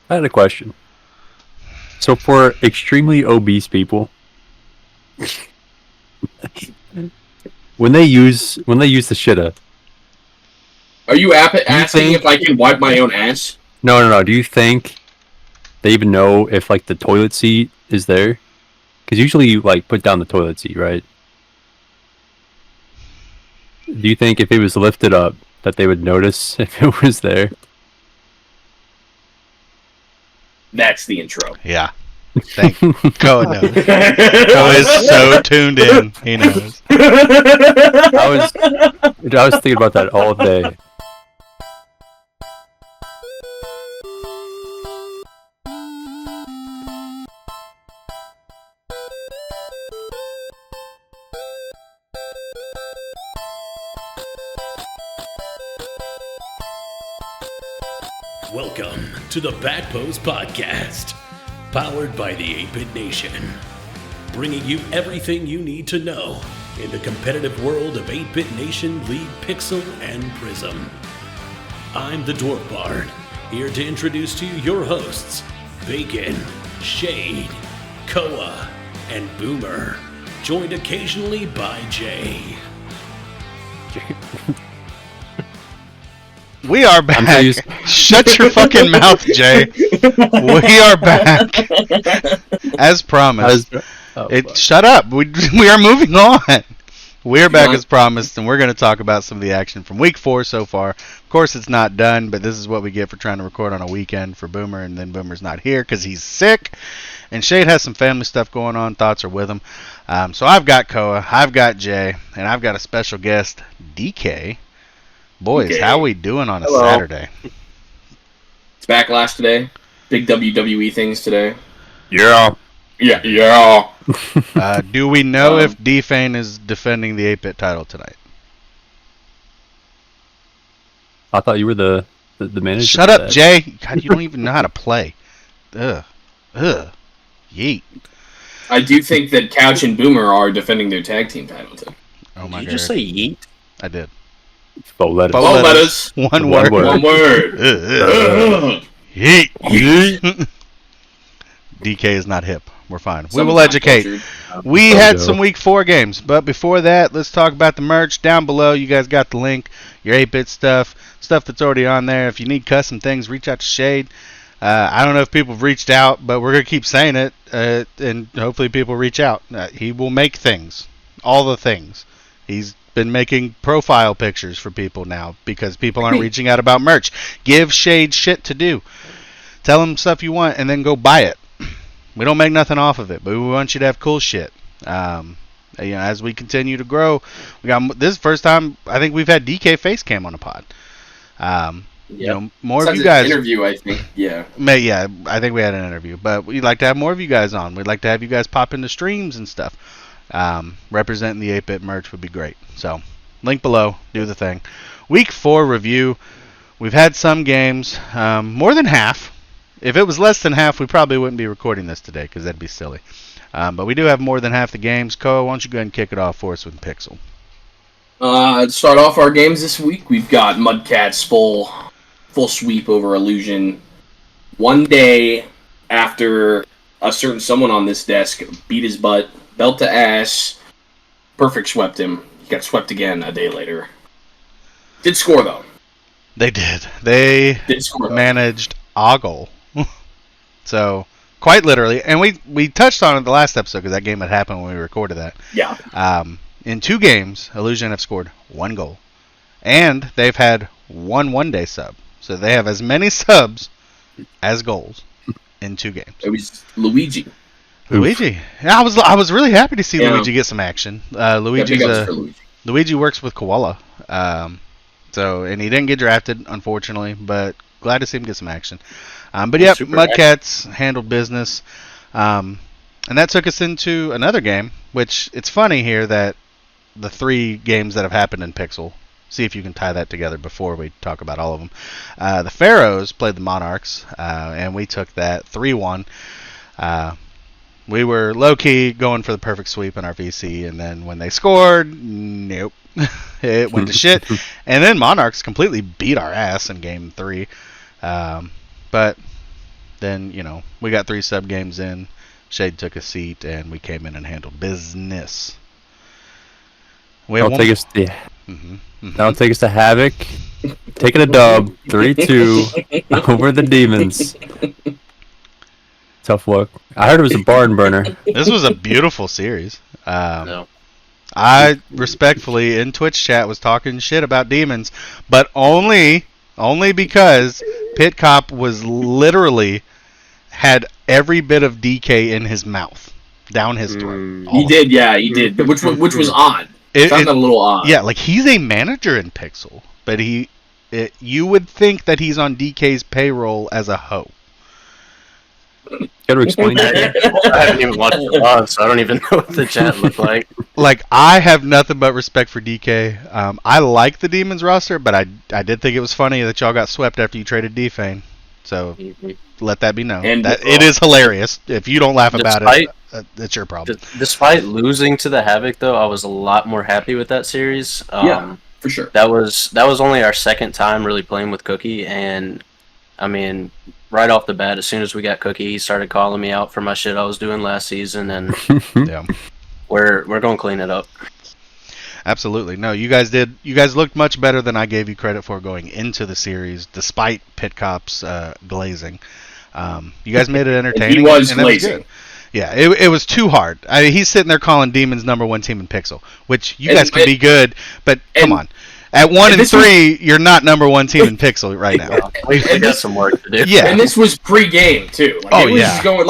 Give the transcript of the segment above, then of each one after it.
I had a question. So for extremely obese people, when they use the shitta, Are you do you asking if think? I can wipe my own ass? No. Do you think they even know if like the toilet seat is there? Because usually you like put down the toilet seat, right? Do you think if it was lifted up that they would notice if it was there? That's the intro. Yeah. Thank Koa knows. Koa is so tuned in. He knows. I was thinking about that all day. Welcome to the Back Post Podcast, powered by the 8-Bit Nation, bringing you everything you need to know in the competitive world of 8-Bit Nation, League, Pixel, and Prism. I'm the Dwarf Bard, here to introduce to you your hosts, Bacon, Shade, Koa, and Boomer, joined occasionally by Jay. We are back. so used- Shut your fucking mouth, Jay. We are back. As promised. Shut up. We are moving on. We're back as promised, and we're going to talk about some of the action from week 4 so far. Of course, it's not done, but this is what we get for trying to record on a weekend for Boomer, and then Boomer's not here because he's sick. And Shade has some family stuff going on. Thoughts are with him. So I've got Koa, I've got Jay, and I've got a special guest, DK. Boys, DK. how we doing on a Hello. Saturday? It's Backlash today. Big WWE things today. Yeah. Yeah. Do we know if Defane is defending the 8-Bit title tonight? I thought you were the manager. Shut up, Jay. God, you don't even know how to play. Ugh. Yeet. I do think that Couch and Boomer are defending their tag team title too. Oh my Did god. you just say yeet? I did. Bow letters. Bow All letters. letters. One One word. word. One word. Yeet. DK is not hip. We're fine. We will Summertime educate. culture. We had some week 4 games, but before that, let's talk about the merch. Down below, you guys got the link. Your 8-Bit stuff that's already on there. If you need custom things, reach out to Shade. I don't know if people have reached out, but we're going to keep saying it, and hopefully people reach out. He will make things. All the things. He's been making profile pictures for people now because people aren't reaching out about merch. Give Shade shit to do. Tell him stuff you want and then go buy it. We don't make nothing off of it, but we want you to have cool shit. As we continue to grow, this is the first time I think we've had DK Facecam on a pod. More of you guys. Interview, I think. Yeah. I think we had an interview, but we'd like to have more of you guys on. We'd like to have you guys pop into streams and stuff. Representing the 8-Bit merch would be great. So, link below. Do the thing. Week 4 review. We've had some games. More than half. If it was less than half, we probably wouldn't be recording this today because that'd be silly. But we do have more than half the games. Koa, why don't you go ahead and kick it off for us with Pixel? To start off our games this week, we've got Mudcats full sweep over Illusion. One day after a certain someone on this desk beat his butt, belt to ass, Perfect swept him. He got swept again a day later. Did score though. They did. They Did score though. managed a goal. So, quite literally. And we touched on it the last episode because that game had happened when we recorded that. Yeah. In 2 games, Illusion have scored 1 goal. And they've had 1 one-day sub. So they have as many subs as goals in 2 games. It was Luigi. Luigi. Yeah, I was really happy to see Yeah. Luigi get some action. Yeah, big ups for Luigi. Luigi works with Koala. And he didn't get drafted, unfortunately, but glad to see him get some action. But yeah, Super Mudcats handled business. And that took us into another game, which it's funny here that the 3 games that have happened in Pixel, see if you can tie that together before we talk about all of them. The Pharaohs played the Monarchs, and we took that 3-1. We were low-key going for the perfect sweep in our VC, and then when they scored, nope. It went to shit. And then Monarchs completely beat our ass in Game 3. But then we got 3 sub games in. Shade took a seat, and we came in and handled business. That'll take us to Mm-hmm. that'll take us to Havoc, taking a dub 3-2 over the Demons. Tough look. I heard it was a barn burner. This was a beautiful series. No. I respectfully in Twitch chat was talking shit about Demons, but only because Pit Cop was literally had every bit of DK in his mouth, down his throat. He did, yeah, he did. Which was odd. It Found that a little odd. Yeah, like he's a manager in Pixel, but you would think that he's on DK's payroll as a hoe. Got to explain that. I haven't even watched the vlog, so I don't even know what the chat looked like. Like, I have nothing but respect for DK. I like the Demons roster, but I did think it was funny that y'all got swept after you traded Defane. So let that be known. And it is hilarious. If you don't laugh about it, that's your problem. Despite losing to the Havoc, though, I was a lot more happy with that series. Yeah, for sure. That was only our second time really playing with Cookie, and I mean, right off the bat, as soon as we got Cookie, he started calling me out for my shit I was doing last season, and Yeah. we're going to clean it up. Absolutely. No, you guys did. You guys looked much better than I gave you credit for going into the series, despite Pit Cop's glazing. You guys made it entertaining. He was and that was glazing. good. Yeah, it was too hard. I mean, he's sitting there calling Demons #1 team in Pixel, which you guys can be good, but come on. At 1-3, you're not #1 team in Pixel right now. We got some work to do. Yeah. And this was pre-game too. Like, Oh, it was yeah. just going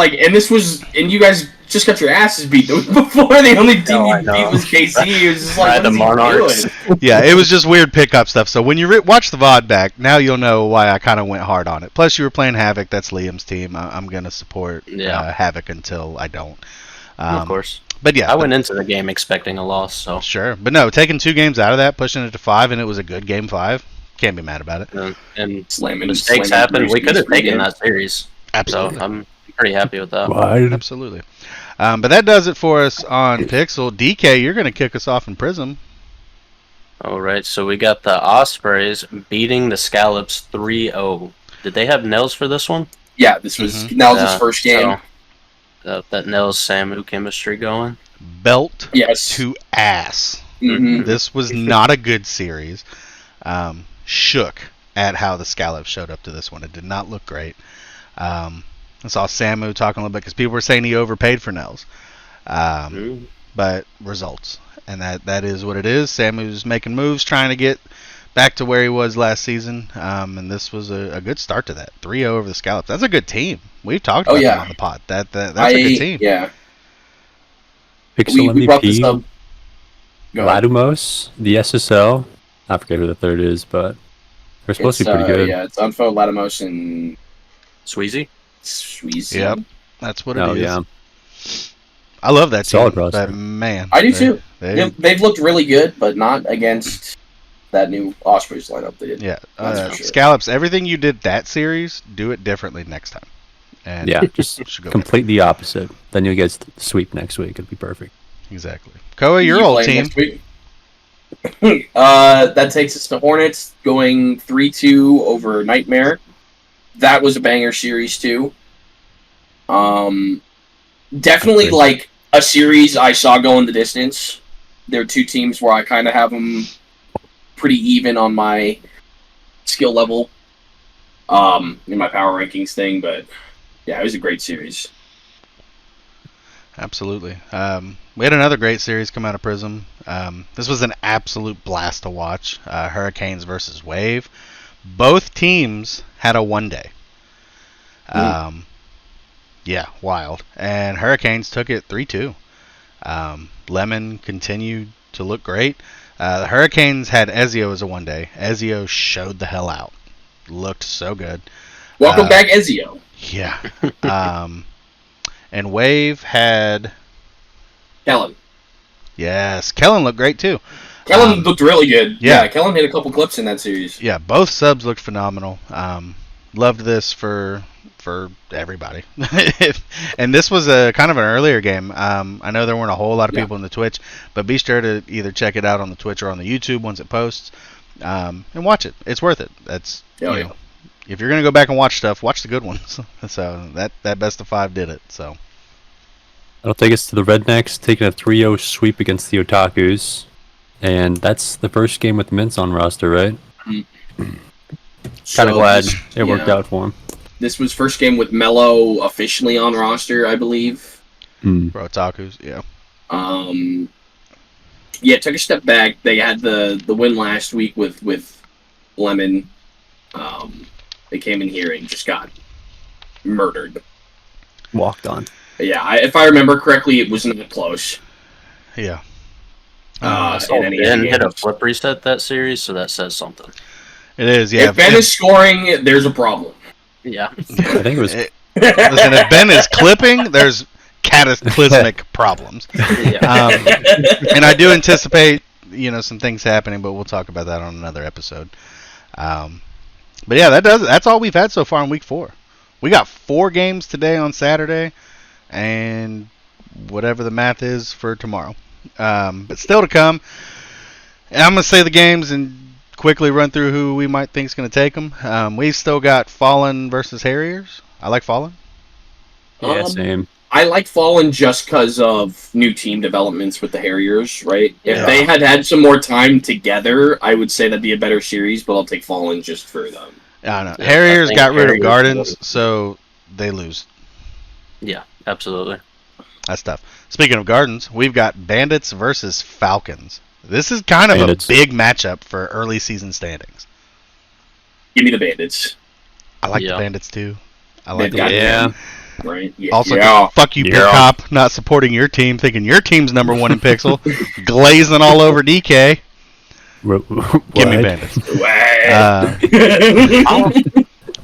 and you guys just got your asses beat the week before. The only team I you know. beat was KC. It was just like, Right, the what is he Monarchs. doing? Yeah, it was just weird pickup stuff. So when you watch the VOD back, now you'll know why I kind of went hard on it. Plus, you were playing Havoc. That's Liam's team. I'm going to support Havoc until I don't. Of course. But yeah, I went into the game expecting a loss, so Sure. But no, taking 2 games out of that, pushing it to 5, and it was a good game 5. Can't be mad about it. and Slamming mistakes slamming happen. We Brewski's could have taken pre-game. that series, Absolutely. so I'm pretty happy with that. Why? Absolutely. But that does it for us on Pixel. DK, you're going to kick us off in Prism. All right, so we got the Ospreys beating the Scallops 3-0. Did they have Nels for this one? Yeah, this was Nels' first game. So, that Nels Samu chemistry going. Belt Yes. to ass. hmm This was not a good series. Shook at how the Scallops showed up to this one. It did not look great. I saw Samu talking a little bit because people were saying he overpaid for Nels. But results. And that is what it is. Samu's making moves, trying to get back to where he was last season. And this was a good start to that. 3-0 over the Scallops. That's a good team. We've talked about them on the pod. That's a good team. Yeah. Pixel We brought this up. MVP, Go ahead. Latumos, the SSL. I forget who the third is, but they're supposed to be pretty good. Yeah, it's Unfo, Latimos, and Sweezy? Sweezy. Yep. That's what it Oh, is. yeah. I love that team. Solid roster. But man. I do too. They, They've looked really good, but not against that new Ospreys lineup they did. yeah. That's for sure. Scallops, everything you did that series, do it differently next time. And Yeah, just should go complete the opposite. Then you'll get sweep next week. It'd be perfect. Exactly. Koa, your You old playing team. next week? That takes us to Hornets going 3-2 over Nightmare. That was a banger series too. Definitely like a series I saw going the distance. There are 2 teams where I kind of have them pretty even on my skill level, in my power rankings thing. But yeah, it was a great series. Absolutely. We had another great series come out of Prism. This was an absolute blast to watch. Hurricanes versus Wave. Both teams had a 1-day. Yeah, wild. And Hurricanes took it 3-2. Lemon continued to look great. The Hurricanes had Ezio as a 1-day. Ezio showed the hell out. Looked so good. Welcome back, Ezio. Yeah. And Wave had... Kellen. Yes, Kellen looked great too. Kellen looked really good. yeah. Yeah, Kellen hit a couple clips in that series. Yeah, both subs looked phenomenal. Loved this for everybody. And this was a kind of an earlier game. I know there weren't a whole lot of people in the Twitch, but be sure to either check it out on the Twitch or on the YouTube once it posts, and watch it. It's worth it. That's if you're gonna go back and watch stuff, watch the good ones. So that best of 5 did it. So That'll take us to the Rednecks taking a 3-0 sweep against the Otakus. And that's the first game with Mints on roster, right? Kind So of glad this- it worked yeah. out for him. This was first game with Mello officially on roster, I believe. Hmm. for Otakus, yeah. Yeah, took a step back. They had the win last week with Lemon. They came in here and just got murdered. Walked on. But yeah, if I remember correctly, it was not close. Yeah. In any Ben hit a games. flip reset that series, so that says something. It is, yeah. If Ben is scoring, there's a problem. Yeah. I think it was. Listen, if Ben is clipping, there's cataclysmic problems. Yeah. And I do anticipate, some things happening, but we'll talk about that on another episode. But yeah, that's all we've had so far in week 4. We got 4 games today on Saturday, and whatever the math is for tomorrow. But still to come. And I'm going to say the games and quickly run through who we might think is going to take them. We've still got Fallen versus Harriers. I like Fallen. Yeah, same. I like Fallen just because of new team developments with the Harriers, right? If Yeah. they had some more time together, I would say that'd be a better series, but I'll take Fallen just for them. I don't know. Yeah, Harriers I think got rid of Harriers Gardens, will. so they lose. Yeah, absolutely. That's tough. Speaking of Gardens, we've got Bandits versus Falcons. This is kind of Bandits. a big matchup for early season standings. Give me the Bandits, I like Yeah. the Bandits too. I like They've got the Yeah. right? Yeah. Also, yeah. fuck you, Yeah. Pure Cop, not supporting your team, thinking your team's number 1 in Pixel, glazing all over DK. Give me What? Bandits. Wow.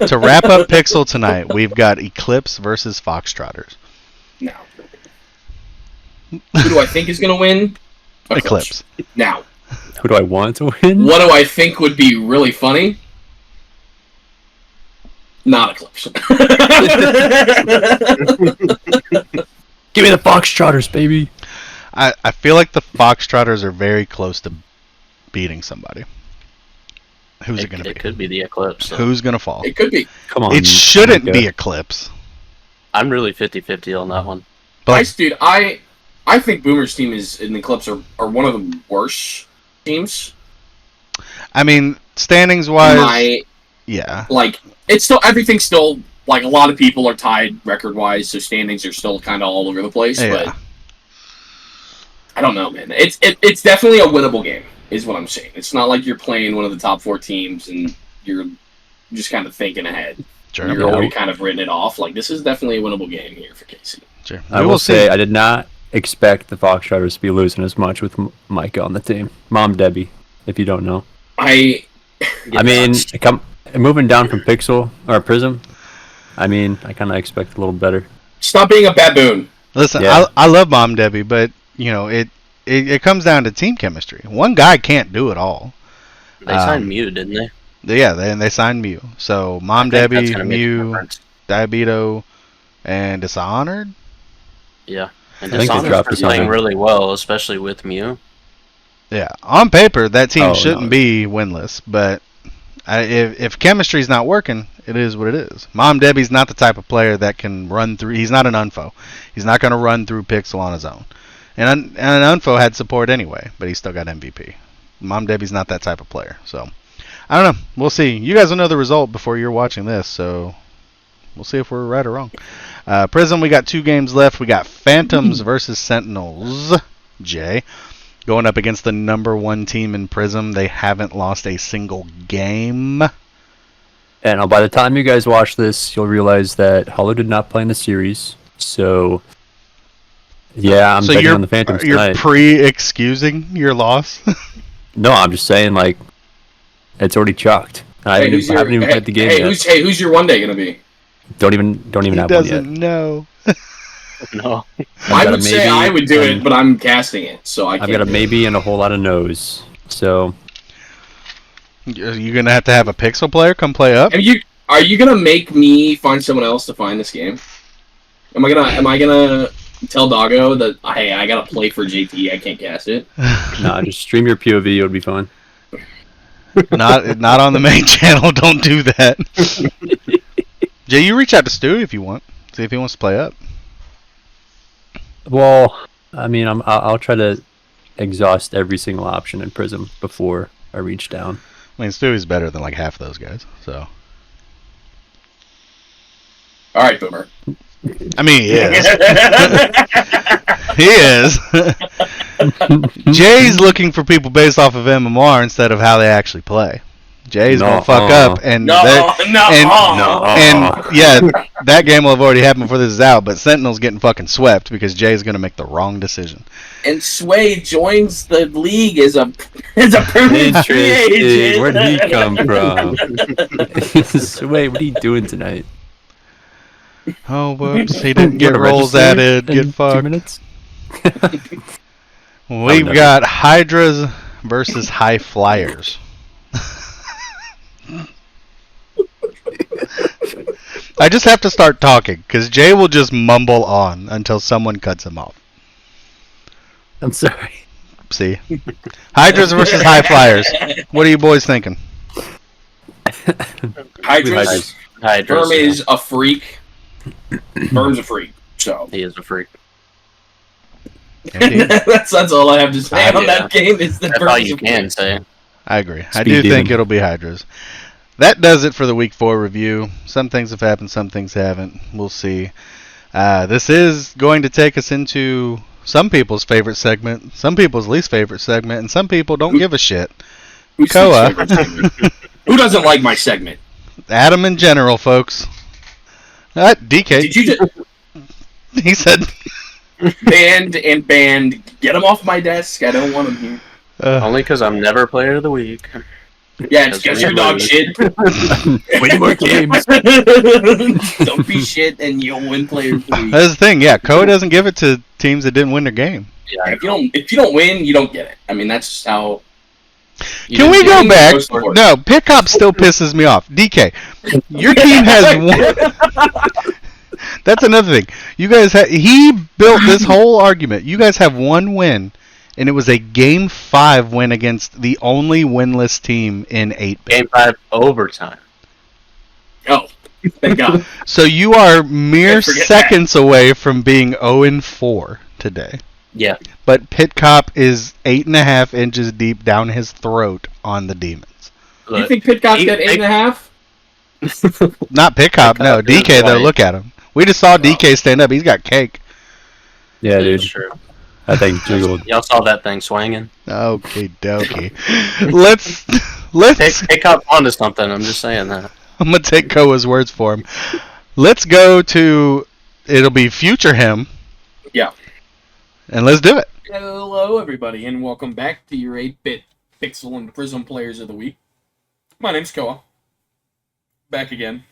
To wrap up Pixel tonight, we've got Eclipse versus Foxtrotters. No. Who do I think is going to win? Eclipse. Now, Who do I want to win? what do I think would be really funny? Not Eclipse. Give me the Foxtrotters, baby. I feel like the Foxtrotters are very close to beating somebody. Who's it going to It be? could be the Eclipse. So. Who's going to fall? It could be. Come on. It shouldn't Micah. be Eclipse. I'm really 50-50 on that one. But Dude, I think Boomer's team and Eclipse are one of the worst teams. I mean, standings wise, My yeah. it's still everything's still a lot of people are tied record wise, so standings are still kind of all over the place. Yeah. But I don't know, man. It's definitely a winnable game, is what I'm saying. It's not like you're playing one of the top 4 teams and you're just kind of thinking ahead. Sure. You're Yeah. already kind of written it off. This is definitely a winnable game here for Casey. Sure. I We will see. say I did not expect the Foxtrotters to be losing as much with Micah on the team. Mom Debbie, if you don't know. I I mean, moving down from Pixel or Prism. I mean, I kind of expect a little better. stop being a baboon. Listen, Yeah. I love Mom Debbie, but it comes down to team chemistry. One guy can't do it all. They signed Mew, didn't they? Yeah, they signed Mew. So Mom I think that's Debbie, gonna make a Mew, difference. Diabeto, and Dishonored. Yeah. And I think they Dishonored's dropped been Dishonored. playing really well, especially with Mew. Yeah, on paper that team Oh, shouldn't no. be winless, but if chemistry's not working, it is what it is. Mom Debbie's not the type of player that can run through. He's not an Unfo. He's not going to run through Pixel on his own. And an Unfo had support anyway, but he still got MVP. Mom Debbie's not that type of player. So I don't know. We'll see. You guys will know the result before you're watching this, so we'll see if we're right or wrong. Prism, we got 2 games left. We got Phantoms versus Sentinels. Jay. Going up against the number 1 team in Prism. They haven't lost a single game. And by the time you guys watch this, you'll realize that Hollow did not play in the series. So, yeah, I'm so betting on the Phantoms you're tonight. pre-excusing your loss? No, I'm just saying, it's already chalked. I haven't even played the game yet. Who's your one day gonna be? Don't even He have one yet. doesn't know. No. I got a would say maybe I would do it, and- but I'm casting it, so I can't. I've got a do it. maybe and a whole lot of no's. So, You're going to have a Pixel player come play up? Are you gonna make me find someone else to find this game? Am I gonna tell Doggo that hey, I gotta play for JT, I can't cast it? nah, just stream your POV, it would be fine. Not on the main channel. Don't do that. Jay, you reach out to Stewie if you want. See if he wants to play up. Well, I mean, I'll try to exhaust every single option in Prism before I reach down. I mean, Stewie's better than like half those guys. So. All right, Boomer. I mean, he is. He is. Jay's looking for people based off of MMR instead of how they actually play. Jay's gonna fuck up, and No. and yeah, that game will have already happened before this is out. But Sentinel's getting fucking swept because Jay's gonna make the wrong decision. And Sway joins the league as a permanent free agent. Where did he come from? Wait, what are you doing tonight? Oh, whoops! He didn't get We're rolls registered added. in Get 2 fucked. minutes? We've no. got Hydras versus High Flyers. I just have to start talking because Jay will just mumble on until someone cuts him off. I'm sorry. See, Hydras versus High Flyers. What are you boys thinking? Hydras. Hydras, Verm is a freak. Verm's a freak. So he is a freak. Indeed. that's all I have to say on Yeah. that game. Is that That's all Verm's you a freak. can say. I agree. I Speed do think demon. it'll be Hydras. That does it for the Week 4 review. Some things have happened, some things haven't. We'll see. This is going to take us into some people's favorite segment, some people's least favorite segment, and some people don't give a shit. Who's Koa. favorite segment? Who doesn't like my segment? Adam in general, folks. DK. Did you just He said. banned? Get him off my desk. I don't want him here. Only because I'm never player of the week. Yeah, it's because you're dog shit. Way more games. Don't be shit, and you'll win player of the week. That's the thing. Yeah, Koa doesn't give it to teams that didn't win their game. Yeah, If you don't win, you don't get it. I mean, that's how. Can we go didn't back? go for it. No, Pickup still pisses me off. DK, your team has one. That's another thing. You guys he built this whole argument. You guys have one win, and it was a Game 5 win against the only winless team in 8-bit. Game 5 overtime. Oh, thank God. So you are mere I forget seconds away from being 0-4 today. Yeah. But Pit Cop is 8.5 inches deep down his throat on the demons. You Look, think Pitcock's got 8.5? Not Pit Cop, no. Pit Cop is DK, though, white. look at him. We just saw DK stand up. He's got cake. Yeah, It's dude. true. That thing jiggled. Y'all saw that thing swinging. Okay, dokie. let's. Pick up onto something. I'm just saying that. I'm gonna take Koa's words for him. Let's go to. It'll be Future Him. Yeah. And let's do it. Hello, everybody, and welcome back to your 8-bit Pixel and Prism Players of the Week. My name's Koa. Back again.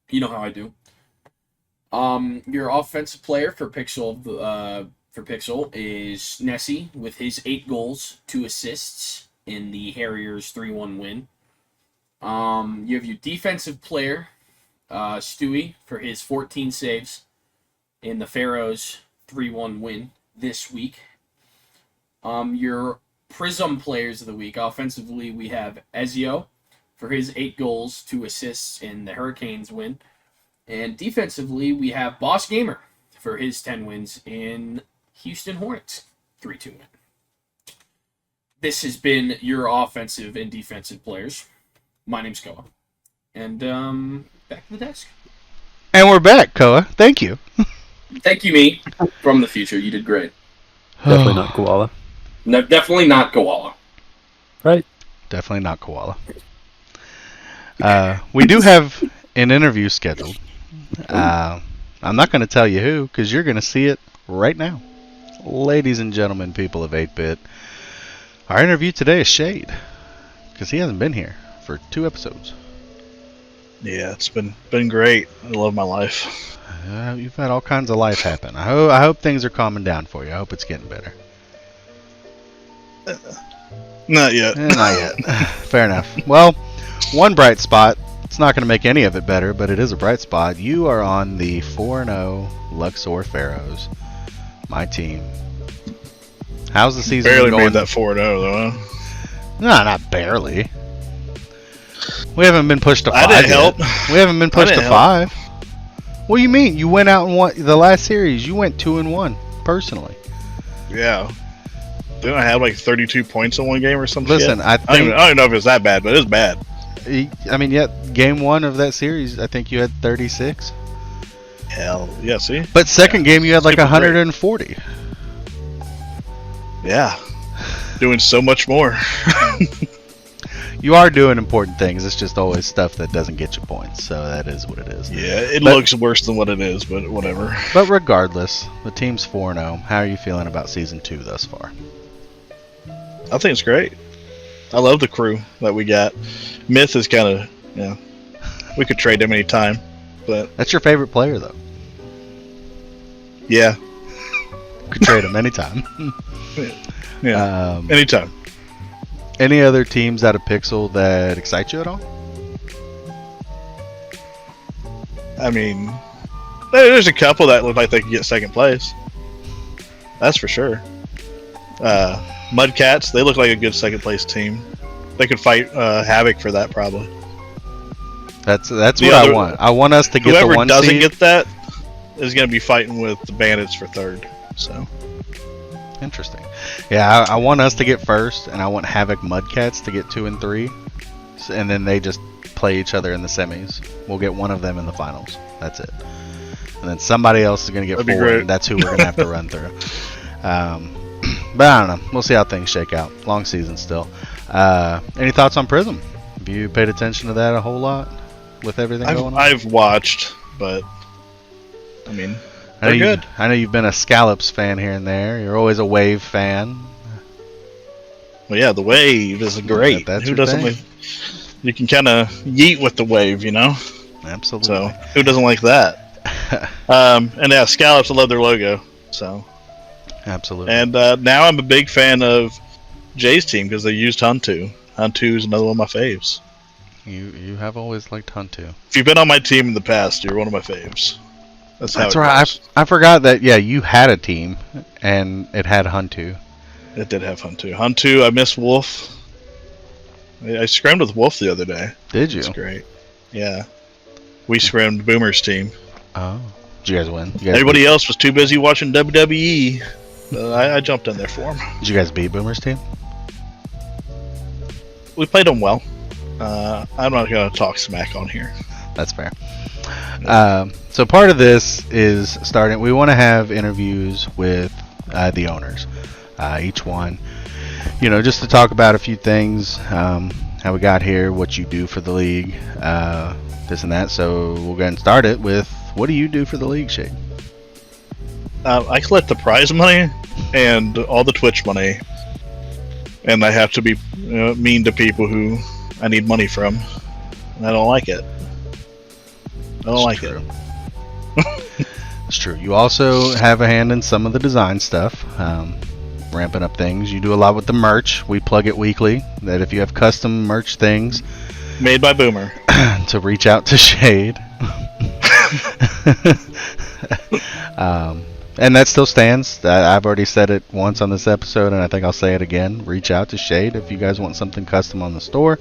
You know how I do. Your offensive player for Pixel is Nessie with his 8 goals, 2 assists in the Harriers 3-1 win. You have your defensive player, Stewie, for his 14 saves in the Pharaohs 3-1 win this week. Your Prism Players of the Week, offensively, we have Ezio for his 8 goals, 2 assists in the Hurricanes win. And defensively, we have Boss Gamer for his 10 wins in Houston Hornets 3-2 win. This has been your offensive and defensive players. My name's Koa. And back to the desk. And we're back, Koa. Thank you. Thank you, me, from the future. You did great. Definitely not koala. No, definitely not Koala. Right? Definitely not Koala. We do have an interview scheduled. I'm not going to tell you who, because you're going to see it right now. Ladies and gentlemen, people of 8-bit, our interview today is Shade, because he hasn't been here for 2 episodes. Yeah, it's been great. I love my life. You've had all kinds of life happen. I hope things are calming down for you. I hope it's getting better. Not yet. Not yet. Fair enough. Well, one bright spot. It's not going to make any of it better, but it is a bright spot. You are on the 4-0 Luxor Pharaohs, my team. How's the season Barely going? made that 4-0 though. Huh? No, not barely. We haven't been pushed to I 5 didn't yet. help. We haven't been pushed to didn't help. 5. What do you mean? You went out and won the last series. You went 2-1 personally. Yeah. Didn't I have like 32 points in one game or something? Listen, I I don't, think. even, I don't even know if it was that bad, but it was bad. I mean, game 1 of that series, I think you had 36. Hell, yeah. See, But second game, you had like Super great. 140. yeah, doing so much more. You are doing important things. It's just always stuff that doesn't get you points. So that is what it is. Yeah, it But- looks worse than what it is, but whatever. But regardless, the team's 4-0. How are you feeling about season 2 thus far? I think it's great. I love the crew that we got. Myth is kind of, we could trade him anytime, but That's your favorite player, though. yeah, Could trade him anytime. yeah, anytime. Any other teams out of Pixel that excite you at all? I mean, there's a couple that look like they could get second place. That's for sure. Mudcats, they look like a good second place team. They could fight Havoc for that probably. That's The what I other- want. I want us to get Whoever the 1 doesn't seed. get that is going to be fighting with the Bandits for third. So Interesting. Yeah, I want us to get first, and I want Havoc Mudcats to get 2 and 3, and then they just play each other in the semis. We'll get one of them in the finals. That's it. And then somebody else is going to get That'd be 4, great. and that's who we're going to have to run through. But I don't know. We'll see how things shake out. Long season still. Any thoughts on Prism? Have you paid attention to that a whole lot with everything going on? I've watched, but I mean, I know they're good. I know you've been a Scallops fan here and there. You're always a Wave fan. Well, yeah, the wave is great. That's Who your doesn't thing. like? You can kind of yeet with the wave, you know. Absolutely. So who doesn't like that? And yeah, Scallops, I love their logo. So Absolutely. and now I'm a big fan of Jay's team because they used Huntu. Huntu is another one of my faves. You have always liked Hunt too. If you've been on my team in the past, you're one of my faves. That's how That's it right. goes. I forgot that. Yeah, you had a team, and it had Hunt too. It did have Huntu. Huntu, I miss Wolf. I scrimmed with Wolf the other day. Did you? It's great. Yeah. We scrimmed Boomer's team. Oh, did you guys win? You guys Everybody else was too busy watching WWE. I jumped in there for them. Did you guys beat Boomer's team? We played them well. I'm not going to talk smack on here. That's fair. So part of this is starting. We want to have interviews with the owners, each one. Just to talk about a few things, how we got here, what you do for the league, this and that. So we'll go ahead and start it with, what do you do for the league, Shade? I collect the prize money and all the Twitch money. And I have to be mean to people who I need money from. And I don't like it. I don't like it. It's true. You also have a hand in some of the design stuff, ramping up things. You do a lot with the merch. We plug it weekly, that if you have custom merch things, Made by Boomer. to reach out to Shade. And that still stands. I've already said it once on this episode, and I think I'll say it again. Reach out to Shade if you guys want something custom on the store,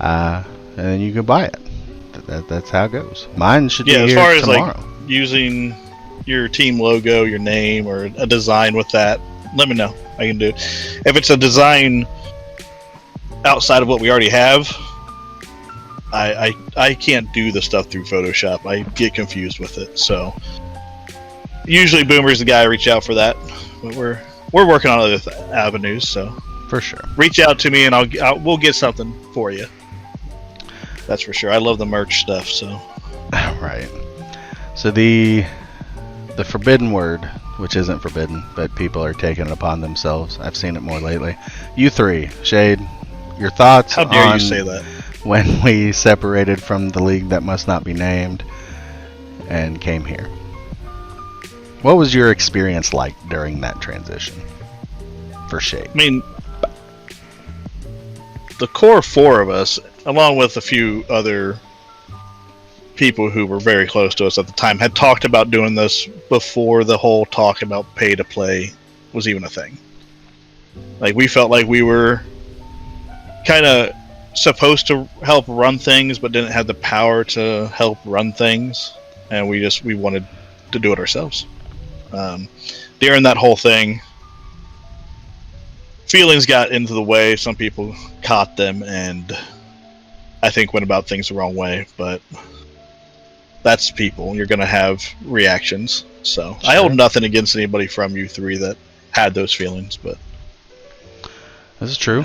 and then you can buy it. That's how it goes. Mine should Yeah, be as here far as tomorrow. like using your team logo, your name, or a design with that, let me know. I can do. If it's a design outside of what we already have, I can't do the stuff through Photoshop. I get confused with it. So usually Boomer's the guy I reach out for that. But we're working on other avenues. So For sure. reach out to me and we'll get something for you. That's for sure. I love the merch stuff. So Right. So the forbidden word, which isn't forbidden, but people are taking it upon themselves. I've seen it more lately. You three, Shade, your thoughts how dare on you say that? when we separated from the league that must not be named and came here. What was your experience like during that transition for Shade? I mean, the core four of us, along with a few other people who were very close to us at the time, had talked about doing this before the whole talk about pay to play was even a thing. Like, we felt like we were kind of supposed to help run things, but didn't have the power to help run things, and we wanted to do it ourselves. During that whole thing, feelings got into the way. Some people caught them, and I think went about things the wrong way. But that's people. You're gonna have reactions. So I hold nothing against anybody from you three that had those feelings, but. This is true.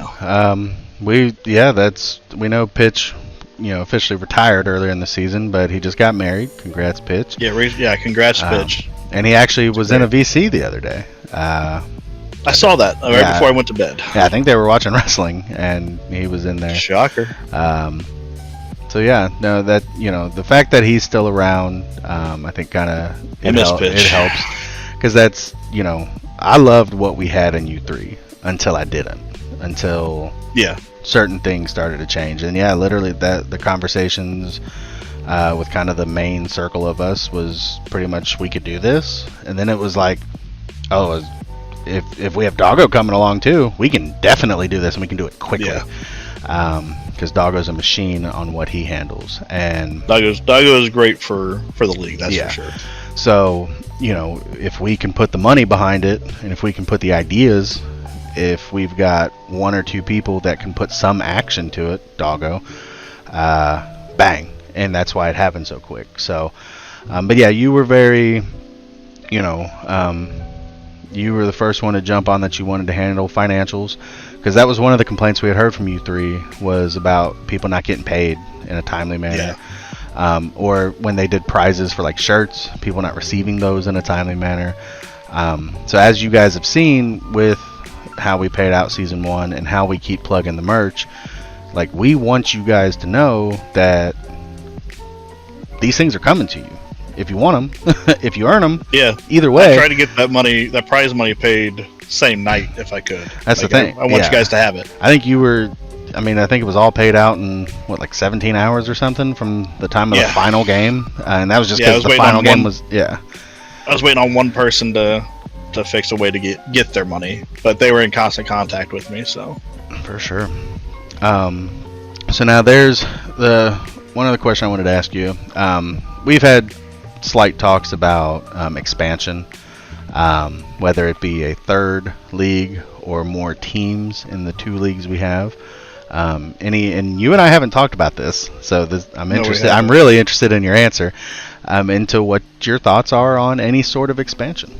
We know Pitch, officially retired earlier in the season, but he just got married. Congrats, Pitch. Yeah, congrats, Pitch. And he actually was in a VC the other day. I saw that right before I went to bed. Yeah, I think they were watching wrestling, and he was in there. Shocker. So yeah, no, that the fact that he's still around, I think kind of it helps, because that's I loved what we had in U3 until I didn't. Until certain things started to change, and literally the conversations with kind of the main circle of us was pretty much we could do this, and then it was like, oh, if we have Doggo coming along too, we can definitely do this, and we can do it quickly. Because Doggo's a machine on what he handles, and Doggo is great for the league, that's for sure. So if we can put the money behind it, and if we can put the ideas. If we've got one or two people that can put some action to it, Doggo, bang, and that's why it happened so quick. So, but yeah, you were very, you were the first one to jump on that you wanted to handle financials, because that was one of the complaints we had heard from you three was about people not getting paid in a timely manner. Or when they did prizes for like shirts, people not receiving those in a timely manner. So as you guys have seen with how we paid out season 1 and how we keep plugging the merch, like we want you guys to know that these things are coming to you if you want them. If you earn them, either way. I try to get that prize money paid same night if I could. That's the thing. I want you guys to have it. I think I think it was all paid out in 17 hours or something from the time of the final game, and that was just because the final game was I was waiting on one person to fix a way to get their money, but they were in constant contact with me, so for sure. So now there's one other question I wanted to ask you. We've had slight talks about expansion, whether it be a third league or more teams in the 2 leagues we have. And you and I haven't talked about this, so I'm interested. I'm really interested in your answer, into what your thoughts are on any sort of expansion.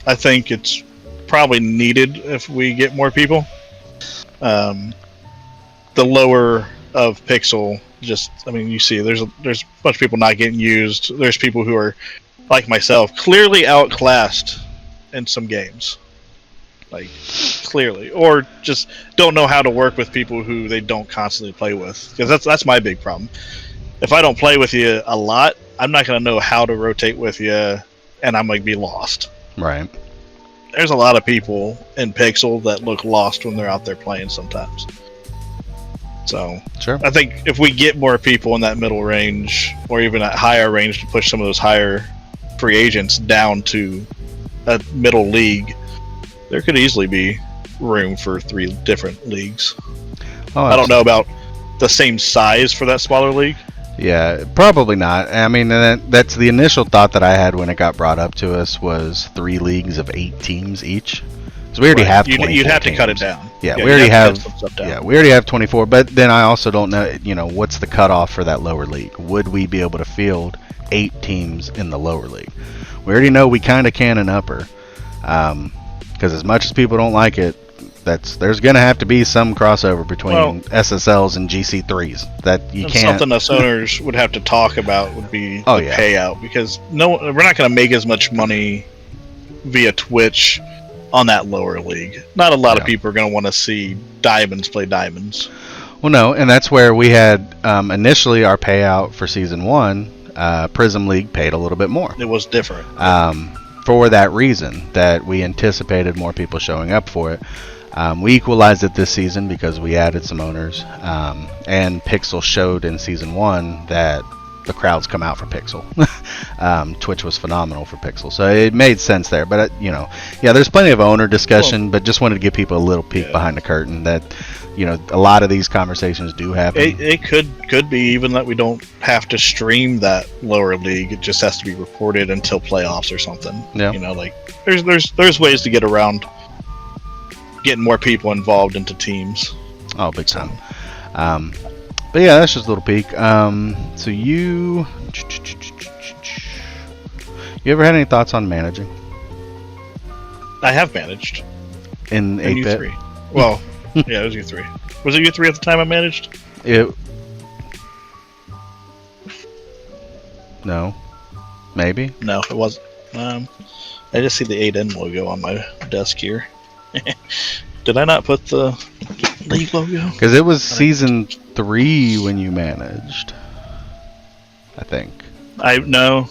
I think it's probably needed if we get more people. The lower of Pixel, you see, there's a bunch of people not getting used. There's people who are like myself, clearly outclassed in some games, like clearly, or just don't know how to work with people who they don't constantly play with. Because that's my big problem. If I don't play with you a lot, I'm not going to know how to rotate with you. And I'm be lost. Right. There's a lot of people in Pixel that look lost when they're out there playing sometimes. So sure. I think if we get more people in that middle range, or even at higher range, to push some of those higher free agents down to a middle league, there could easily be room for 3 different leagues. I don't know about the same size for that smaller league. Yeah, probably not. I mean, that's the initial thought that I had when it got brought up to us was 3 leagues of 8 teams each. So we already have 24 You'd have teams. To cut it down. Yeah, we already have. We already have 24. But then I also don't know. What's the cutoff for that lower league? Would we be able to field 8 teams in the lower league? We already know we kind of can in upper. Because as much as people don't like it, there's going to have to be some crossover between SSLs and GC3s that you can't. Something us owners would have to talk about would be the payout, because we're not going to make as much money via Twitch on that lower league. Not a lot of people are going to want to see Diamonds play Diamonds. Well, no, and that's where we had initially our payout for season 1. Prism League paid a little bit more. It was different. For that reason, that we anticipated more people showing up for it. We equalized it this season because we added some owners, and Pixel showed in season 1 that the crowds come out for Pixel. Twitch was phenomenal for Pixel, so it made sense there. But there's plenty of owner discussion, but just wanted to give people a little peek behind the curtain that a lot of these conversations do happen. It could be even that we don't have to stream that lower league. It just has to be reported until playoffs or something. Yeah. Like there's ways to get around getting more people involved into teams. Oh, big time. But yeah, that's just a little peek. So you ever had any thoughts on managing I have managed in in 8-bit? U3. Well, yeah, it was U3. Was it U3 at the time I managed? No, maybe. No, it wasn't. I just see the 8N logo on my desk here. Did I not put the league logo? Because it was season 3 when you managed, I think. No,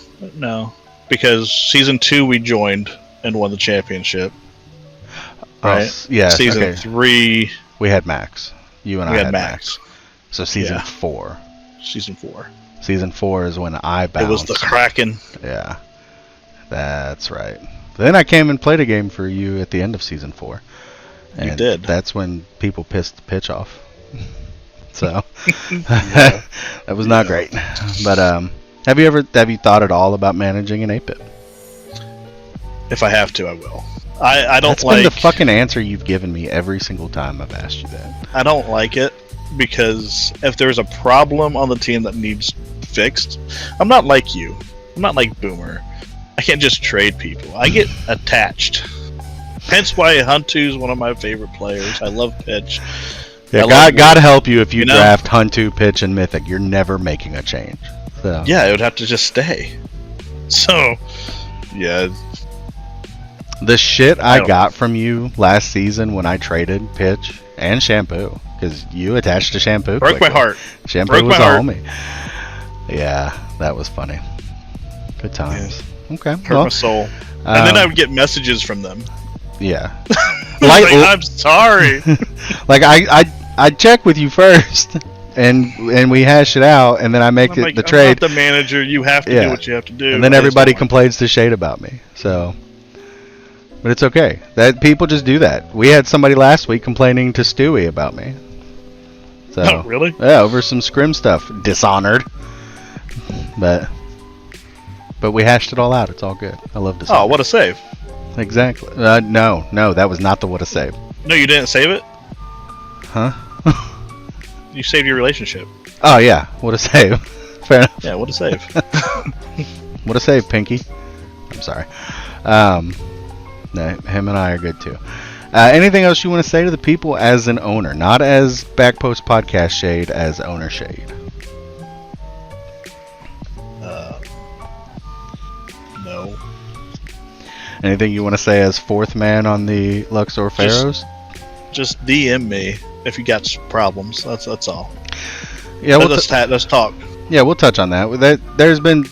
because season 2 we joined and won the championship. Right? Yeah. Season okay. 3 we had Max. You and we I had Max. So season Yeah. 4. Season 4. Season 4 is when I bounced. It was the Kraken. Yeah, that's right. Then I came and played a game for you at the end of season 4. And You did. That's when people pissed the pitch off. So that was not great. But have you thought at all about managing an 8-bit? If I have to, I will. I don't That's like. been the fucking answer you've given me every single time I've asked you that. I don't like it because if there's a problem on the team that needs fixed, I'm not like you. I'm not like Boomer. I can't just trade people. I get attached. Hence why Huntu's one of my favorite players. I love Pitch. Yeah, I love God help you if you You know? draft Huntu, Pitch, and Mythic. You're never making a change. So Yeah, it would have to just stay. So, yeah, the shit I I don't- got from you last season when I traded Pitch and Shampoo, because you attached to Shampoo. broke my quickly. heart. Shampoo Broke was my all heart. me. Yeah, that was funny. Good times. Okay. Hurt Well, my soul. And then um, I would get messages from them. yeah. Like, Like, I'm sorry. like I check with you first, and we hash it out, and then I make I'm like, the I'm trade, not the manager. You have to Yeah. do what you have to do. and then I just everybody don't like complains to Shade about me. So, but it's okay. That people just do that. We had somebody last week complaining to Stewie about me. So, Oh, really? yeah, over some scrim stuff. Dishonored. But we hashed it all out. It's all good. I love Oh, Dishonored. what a save. Exactly. No, that was not the what a save. No, you didn't save it? Huh? You saved your relationship. Oh, yeah. What a save. Fair enough. Yeah, what a save. What a save, Pinky. I'm sorry. No, him and I are good too. Anything else you want to say to the people as an owner? Not as Backpost Podcast Shade, as owner Shade. No. Anything you want to say as fourth man on the Luxor Pharaohs? Just DM me if you got problems. That's all. Yeah, Let's talk. Yeah, we'll touch on that. There's been,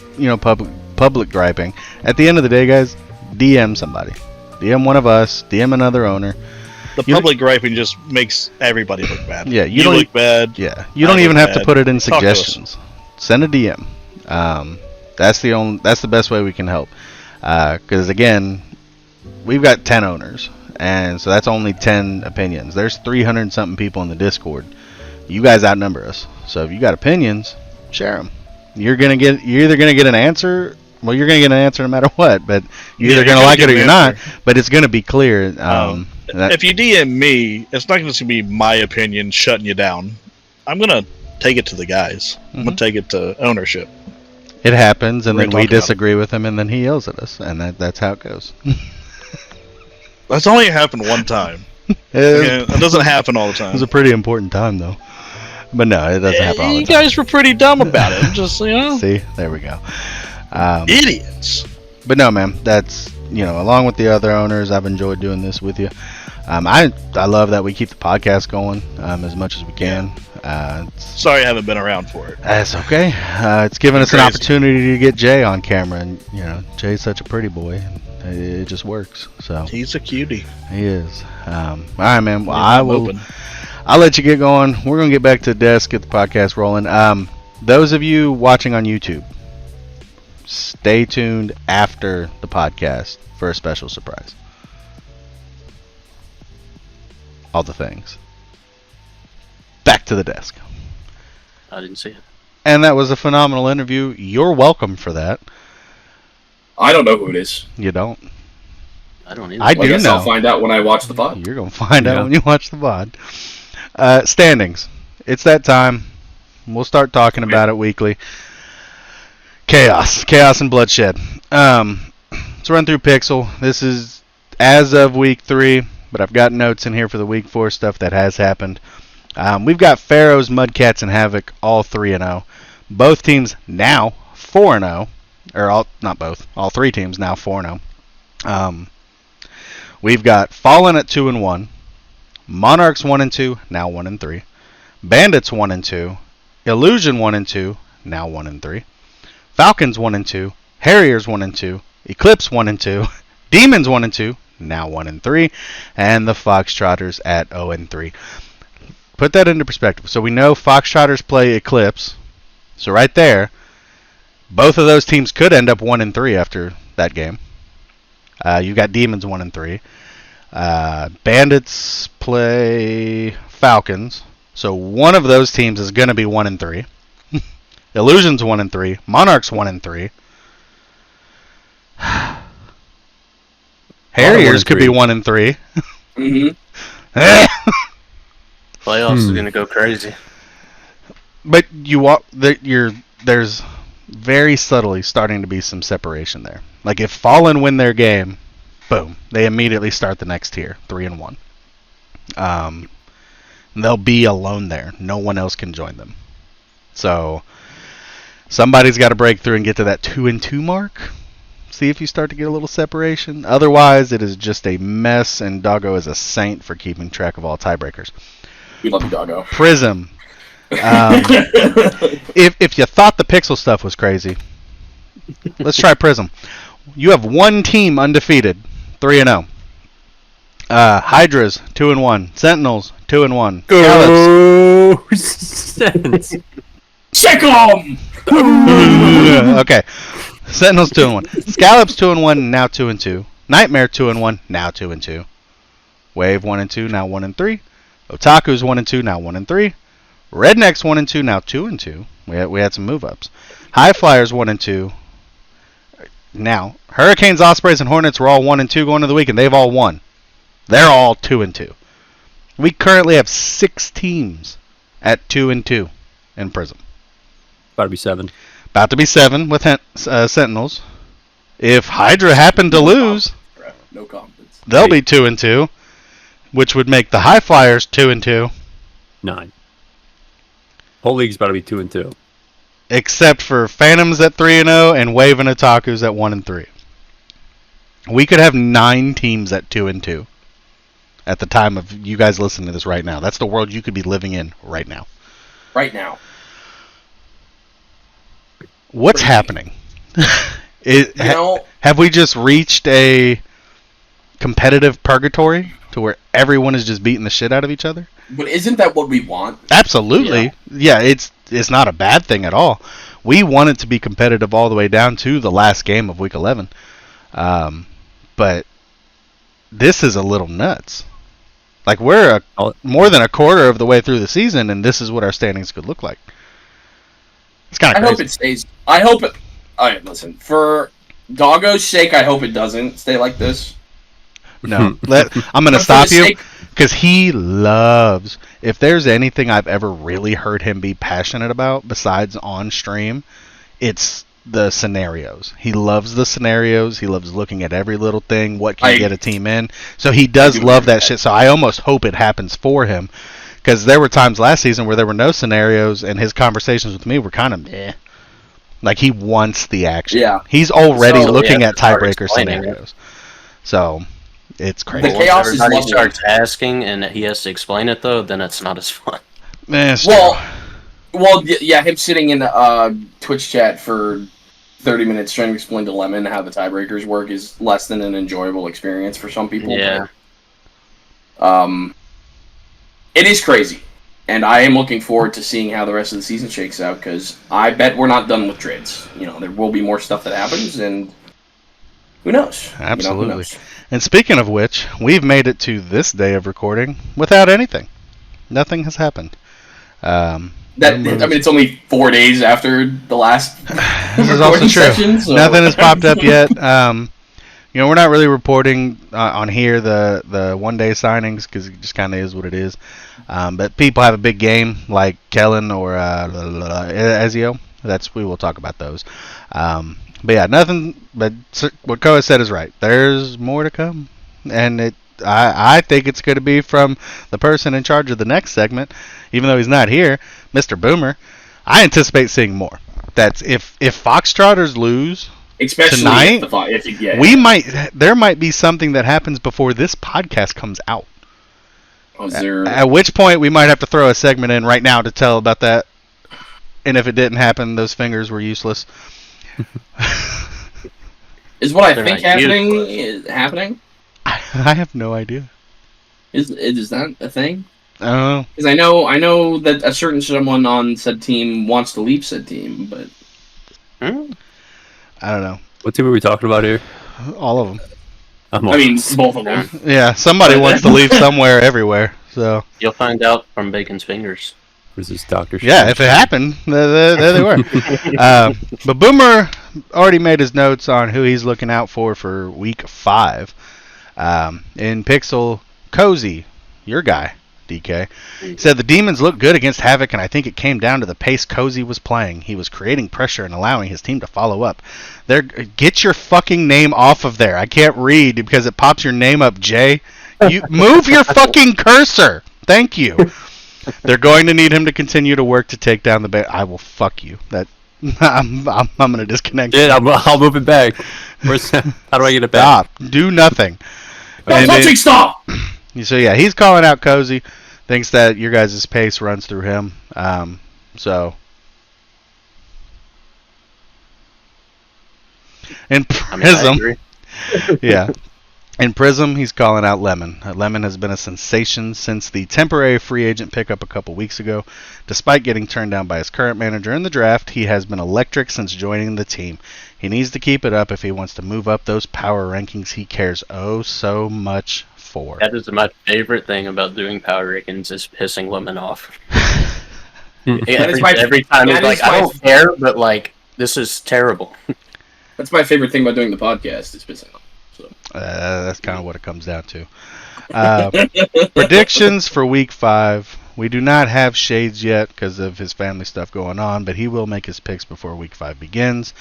public griping. At the end of the day, guys, DM somebody. DM one of us. DM another owner. The You- public griping just makes everybody look bad. Yeah, you you don't look bad. Yeah, you I don't even look have to bad. put it in Talk to us. suggestions. Send a DM. That's the best way we can help. Because again, we've got 10 owners, and so that's only 10 opinions. There's 300 something people in the Discord. You guys outnumber us. So if you got opinions, share them. You're either gonna get an answer. Well, you're gonna get an answer no matter what, but you're either Yeah, gonna you're like gonna it or get you're an not. But it's gonna be clear. If you DM me, it's not going to be my opinion shutting you down. I'm going to take it to the guys. I'm going to take it to ownership. It happens, and We're then gonna we talk about it. disagree with him, and then he yells at us, and that's how it goes. That's only happened one time. It Okay? It doesn't happen all the time. was a pretty important time, though. But no, it doesn't happen all the You time. guys were pretty dumb about it. Just, See, there we go. idiots. But no, man, that's along with the other owners, I've enjoyed doing this with you. I love that we keep the podcast going as much as we can. Sorry I haven't been around for it. That's okay. It's given us an Crazy. opportunity to get Jay on camera, and Jay's such a pretty boy. And it just works. So He's a cutie. he is. All right, man. Well, I'm open. I'll let you get going. We're gonna get back to the desk, get the podcast rolling. Those of you watching on YouTube, stay tuned after the podcast for a special surprise. All the things. Back to the desk. I didn't see it. And that was a phenomenal interview. You're welcome for that. I don't know who it is. You don't. I don't either. I Well, I do guess know. I'll find out when I watch the pod. You're going to find Yeah. out when you watch the VOD. Standings. It's that time. We'll start talking about it weekly. Chaos and bloodshed. Let's run through Pixel. This is as of week 3, but I've got notes in here for the week 4 stuff that has happened. We've got Pharaohs, Mudcats, and Havoc all 3-0. Both teams now 4-0. Or not both. All 3 teams now 4-0. We've got Fallen at 2-1. Monarchs 1-2, now 1-3. Bandits 1-2. Illusion 1-2, now 1-3. Falcons 1-2. Harriers 1-2. Eclipse 1-2. Demons 1-2, now 1-3. And the Foxtrotters at 0-3. Put that into perspective. So we know Foxtrotters play Eclipse. So right there, both of those teams could end up 1-3 after that game. You've got Demons 1-3. Bandits play Falcons. So one of those teams is going to be 1-3. Illusion's 1-3. Monarchs 1-3. Harriers could be 1-3. Mm-hmm. Playoffs is going to go crazy. But there's very subtly starting to be some separation there. Like if Fallen win their game, boom, they immediately start the next tier, 3-1. They'll be alone there. No one else can join them. So somebody's got to break through and get to that 2-2 mark. See if you start to get a little separation. Otherwise, it is just a mess, and Doggo is a saint for keeping track of all tiebreakers. We love you, Doggo. Prism. If you thought the Pixel stuff was crazy, let's try Prism. You have one team undefeated, 3-0. Hydras 2-1. Sentinels 2-1. Go Sense. Check 'em! Okay. Sentinels 2-1. Scallops 2-1, now 2-2. Nightmare 2-1, now 2-2. Wave 1-2, now 1-3. Otaku's 1-2, now 1-3. Rednecks 1-2, now 2-2. We had some move ups. High Flyers 1-2. Now Hurricanes, Ospreys, and Hornets were all 1-2 going to the week, and they've all won. They're all 2-2. We currently have 6 teams at 2-2 in Prism. About to be 7. About to be 7 with Sentinels. If Hydra happen to lose, No confidence. they'll be 2-2, which would make the High Flyers 2-2, 9. Whole league's about to be 2-2. except for Phantoms at 3-0 and Wave and Otaku's at 1-3. We could have 9 teams at 2-2 at the time of you guys listening to this right now. That's the world you could be living in right now. Right now. What's happening? Have we just reached a competitive purgatory to where everyone is just beating the shit out of each other? But isn't that what we want? Absolutely. Yeah, it's not a bad thing at all. We want it to be competitive all the way down to the last game of Week 11. But this is a little nuts. Like, we're more than a quarter of the way through the season, and this is what our standings could look like. It's kind of I crazy. hope it stays. I hope it. Alright, listen. For Doggo's sake, I hope it doesn't stay like this. No, I'm going to But for stop the you sake- because he loves. If there's anything I've ever really heard him be passionate about besides on stream, it's the scenarios. He loves the scenarios. He loves looking at every little thing. What can get a team in? So he does do love agree that with shit. So I almost hope it happens for him because there were times last season where there were no scenarios and his conversations with me were kind of meh. Like he wants the action. Yeah. He's already So, looking yeah, at start tiebreaker explaining it. scenarios. So it's crazy. The chaos is Everybody lovely. starts asking and he has to explain it, though, then it's not as fun. It's Well, yeah, him sitting in Twitch chat for 30 minutes trying to explain to Lemon how the tiebreakers work is less than an enjoyable experience for some people. Yeah. But, it is crazy. And I am looking forward to seeing how the rest of the season shakes out, because I bet we're not done with trades. There will be more stuff that happens, and who knows? Absolutely. Who knows? And speaking of which, we've made it to this day of recording without anything. Nothing has happened. It's only 4 days after the last This is also recording true. session, so. Nothing has popped up yet. We're not really reporting on here the one-day signings because it just kind of is what it is. But people have a big game like Kellen or Ezio. We will talk about those. But yeah, nothing. But what Koa said is right. There's more to come, and I think it's going to be from the person in charge of the next segment, even though he's not here, Mr. Boomer. I anticipate seeing more. That's if Foxtrotters lose. Especially Tonight, there might be something that happens before this podcast comes out. At which point we might have to throw a segment in right now to tell about that. And if it didn't happen, those fingers were useless. Is what I think happening? I have no idea. Is that a thing? I don't know. Because I know that a certain someone on said team wants to leave said team, but I don't know. What team are we talking about here? All of them. Both of them. Yeah, somebody wants to leave somewhere, everywhere. So You'll find out from Bacon's fingers. Where's this Dr. Yeah, if it happened, there they were. But Boomer already made his notes on who he's looking out for week 5. In Pixel, Cozy, your guy, DK, said the Demons looked good against Havoc, and I think it came down to the pace Cozy was playing. He was creating pressure and allowing his team to follow up. Get your fucking name off of there. I can't read because it pops your name up, Jay. You move your fucking cursor. Thank you. They're going to need him to continue to work to take down the I will fuck you. I'm going to disconnect. Yeah, I'll move it back. How do I get it back? Stop. Do nothing. Stop! So yeah, he's calling out Cozy. Thinks that your guys' pace runs through him. In Prism, yeah. In Prism, he's calling out Lemon. Lemon has been a sensation since the temporary free agent pickup a couple weeks ago. Despite getting turned down by his current manager in the draft, he has been electric since joining the team. He needs to keep it up if he wants to move up those power rankings he cares so much for. That is my favorite thing about doing power rankings is pissing Lemon off. Every time he's like, I don't care, but this is terrible. That's my favorite thing about doing the podcast is pissing off. So. That's kind of what it comes down to. Predictions for week 5. We do not have Shades yet because of his family stuff going on, but he will make his picks before week 5 begins.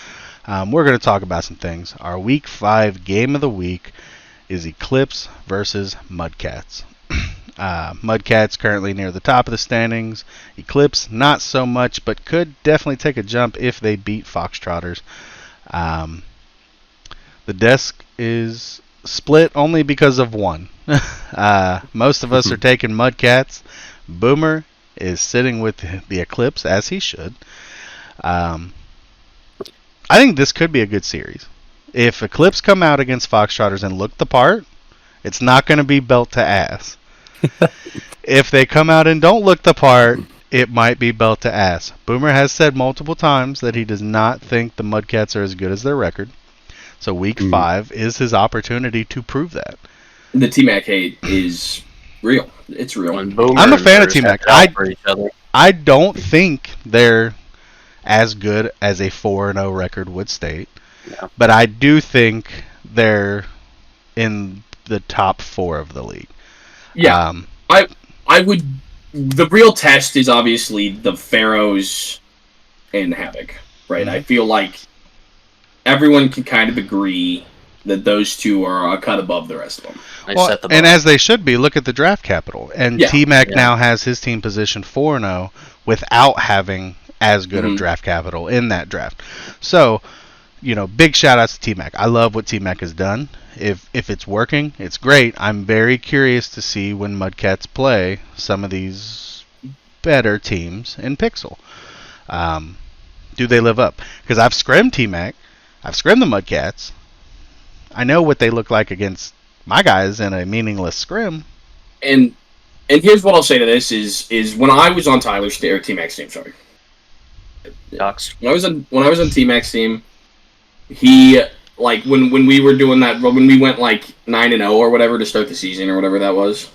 We're going to talk about some things. Our week 5 game of the week is Eclipse versus Mudcats. Mudcats currently near the top of the standings. Eclipse not so much, but could definitely take a jump if they beat Foxtrotters. The desk is split only because of one. Most of us are taking Mudcats. Boomer is sitting with the Eclipse, as he should. I think this could be a good series. If Eclipse come out against Foxtrotters and look the part, it's not going to be belt to ass. If they come out and don't look the part, it might be belt to ass. Boomer has said multiple times that he does not think the Mudcats are as good as their record. So week 5 is his opportunity to prove that. The T-Mac hate is real. It's real. I'm a fan of T-Mac. I don't think they're as good as a 4-0 record would state. Yeah. But I do think they're in the top 4 of the league. Yeah. I would... The real test is obviously the Pharaohs and Havoc, right? I feel like everyone can kind of agree that those two are a cut above the rest of them. And as they should be, look at the draft capital. And T-Mac now has his team positioned 4-0 without having as good of draft capital in that draft. So, big shout outs to T-Mac. I love what T-Mac has done. If it's working, it's great. I'm very curious to see when Mudcats play some of these better teams in Pixel. Do they live up? Because I've scrimmed T-Mac. I've scrimmed the Mudcats. I know what they look like against my guys in a meaningless scrim. And And here's what I'll say to this is when I was on Tyler's or T-Mac's team, sorry. Docs. When I was on T-Mac's team, he like when we were doing that when we went like 9-0 or whatever to start the season or whatever that was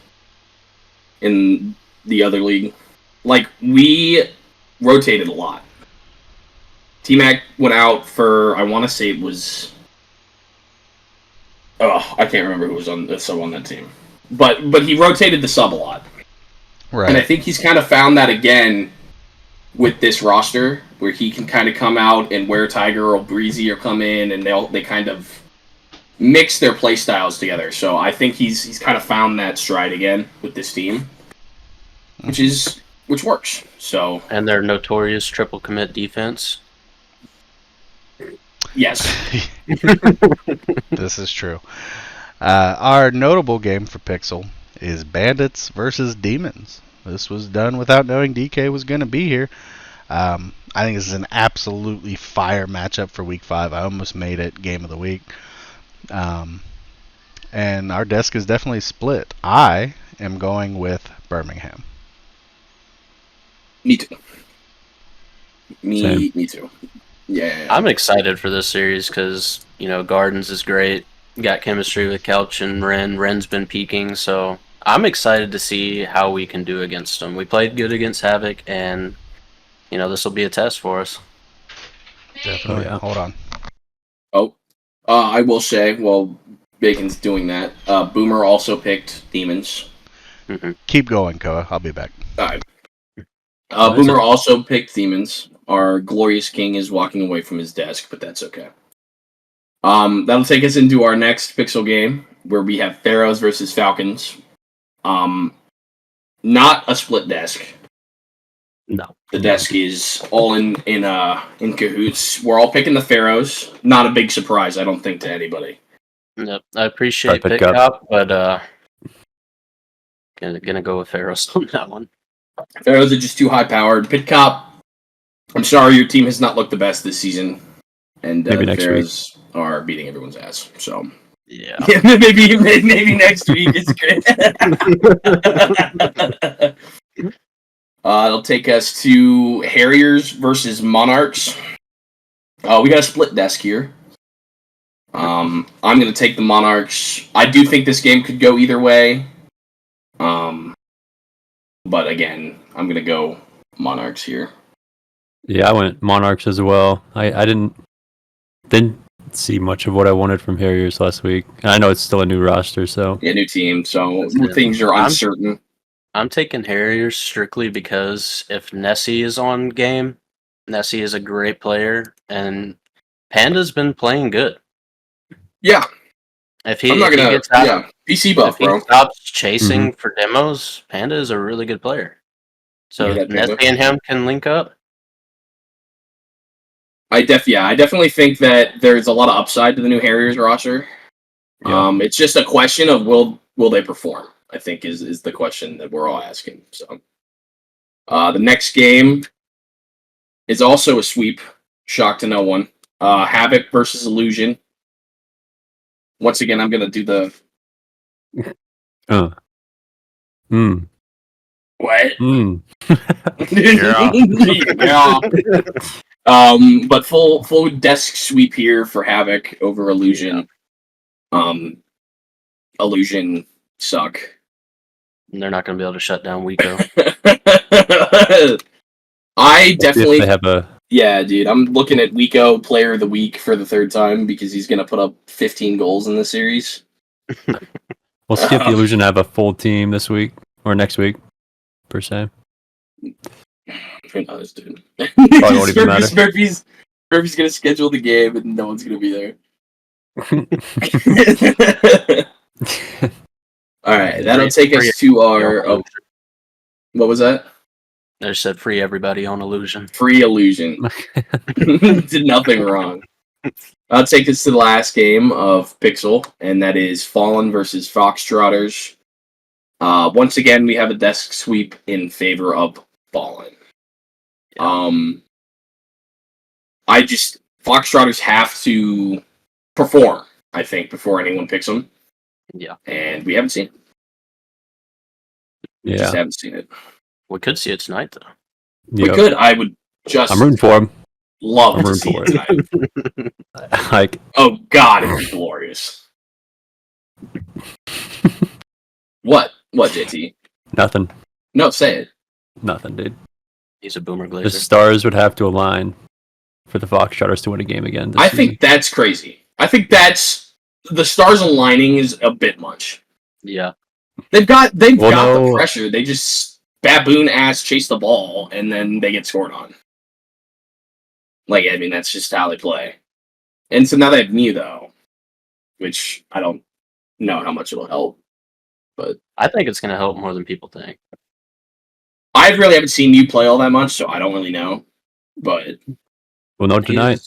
in the other league, like we rotated a lot. T-Mac went out for, I want to say it was, I can't remember who was on the sub on that team, but he rotated the sub a lot. Right. And I think he's kind of found that again with this roster, where he can kind of come out and where Tiger or Breezy or come in, and they kind of mix their play styles together. So I think he's kind of found that stride again with this team, which works. So And their notorious triple commit defense. yes, This is true. Our notable game for Pixel is Bandits versus Demons. This was done without knowing DK was going to be here. I think this is an absolutely fire matchup for Week 5. I almost made it Game of the Week. And our desk is definitely split. I am going with Birmingham. me too. Same. Me too. Yeah. I'm excited for this series because, Gardens is great. Got chemistry with Couch and Ren. Ren's been peaking, so I'm excited to see how we can do against them. We played good against Havoc, and, this will be a test for us. Definitely. Oh, yeah. Hold on. I will say, while Bacon's doing that, Boomer also picked Demons. Keep going, Koa. I'll be back. All right. Boomer also picked Demons. Our Glorious King is walking away from his desk, but that's okay. That'll take us into our next Pixel game, where we have Pharaohs versus Falcons. Not a split desk. No. The desk is all in cahoots. We're all picking the Pharaohs. Not a big surprise, I don't think, to anybody. Yep. I appreciate Pick Pick up. Up, but gonna go with Pharaohs on that one. Pharaohs are just too high powered. Pit Cop, I'm sorry, your team has not looked the best this season, and Maybe the next Pharaohs are beating everyone's ass. So Yeah. maybe next week it's great. It'll take us to Harriers versus Monarchs. We got a split desk here. I'm going to take the Monarchs. I do think this game could go either way. But again, I'm going to go Monarchs here. Yeah, I went Monarchs as well. I didn't see much of what I wanted from Harriers last week. And I know it's still a new roster, so Yeah, new team, so Yeah. things are uncertain. I'm taking Harriers strictly because if Nessie is on game, Nessie is a great player, and Panda's been playing good. Yeah, If he, I'm not if he going gets to... out, Yeah, PC buff, if he bro. stops chasing for demos, Panda is a really good player. So Yeah, if that Panda. Nessie and him can link up. I definitely think that there's a lot of upside to the new Harriers roster. Yeah. It's just a question of will they perform, I think is the question that we're all asking. So the next game is also a sweep. Shock to no one. Havoc versus Illusion. Once again, I'm gonna do the what? Yeah. But full desk sweep here for Havoc over Illusion. Illusion suck. And they're not going to be able to shut down Wico. I definitely, if they have a yeah, dude. I'm looking at Wico Player of the Week for the third time because he's gonna put up 15 goals in the series. we'll see if the Illusion have a full team this week or next week, per se. Who knows, dude? Probably won't even matter. Murphy's gonna schedule the game and no one's gonna be there. All right, that'll take us to our. Oh, what was that? I just said free everybody on Illusion. Free Illusion. Did nothing wrong. That'll take us to the last game of Pixel, and that is Fallen versus Foxtrotters. Once again, we have a desk sweep in favor of Fallen. Foxtrotters have to perform, I think, before anyone picks them. Yeah. And we haven't seen it. Yeah, Just haven't seen it. We could see it tonight, though. We Yep. could. I would just I'm rooting for him. love I'm to rooting see for it it. tonight. Like, Oh God, it'd be glorious. What? What, JT? nothing. No, say it. Nothing, dude. He's a boomer The glazer. stars would have to align for the Foxtrotters to win a game again. This I think season. that's crazy. I think that's the stars aligning is a bit much. Yeah. They've got the no. pressure. They just baboon ass chase the ball and then they get scored on. Like, I mean, that's just how they play. And so now they have Mew though, which I don't know how much it'll help. But I think it's going to help more than people think. I really haven't seen Mew play all that much, so I don't really know. But We'll know tonight.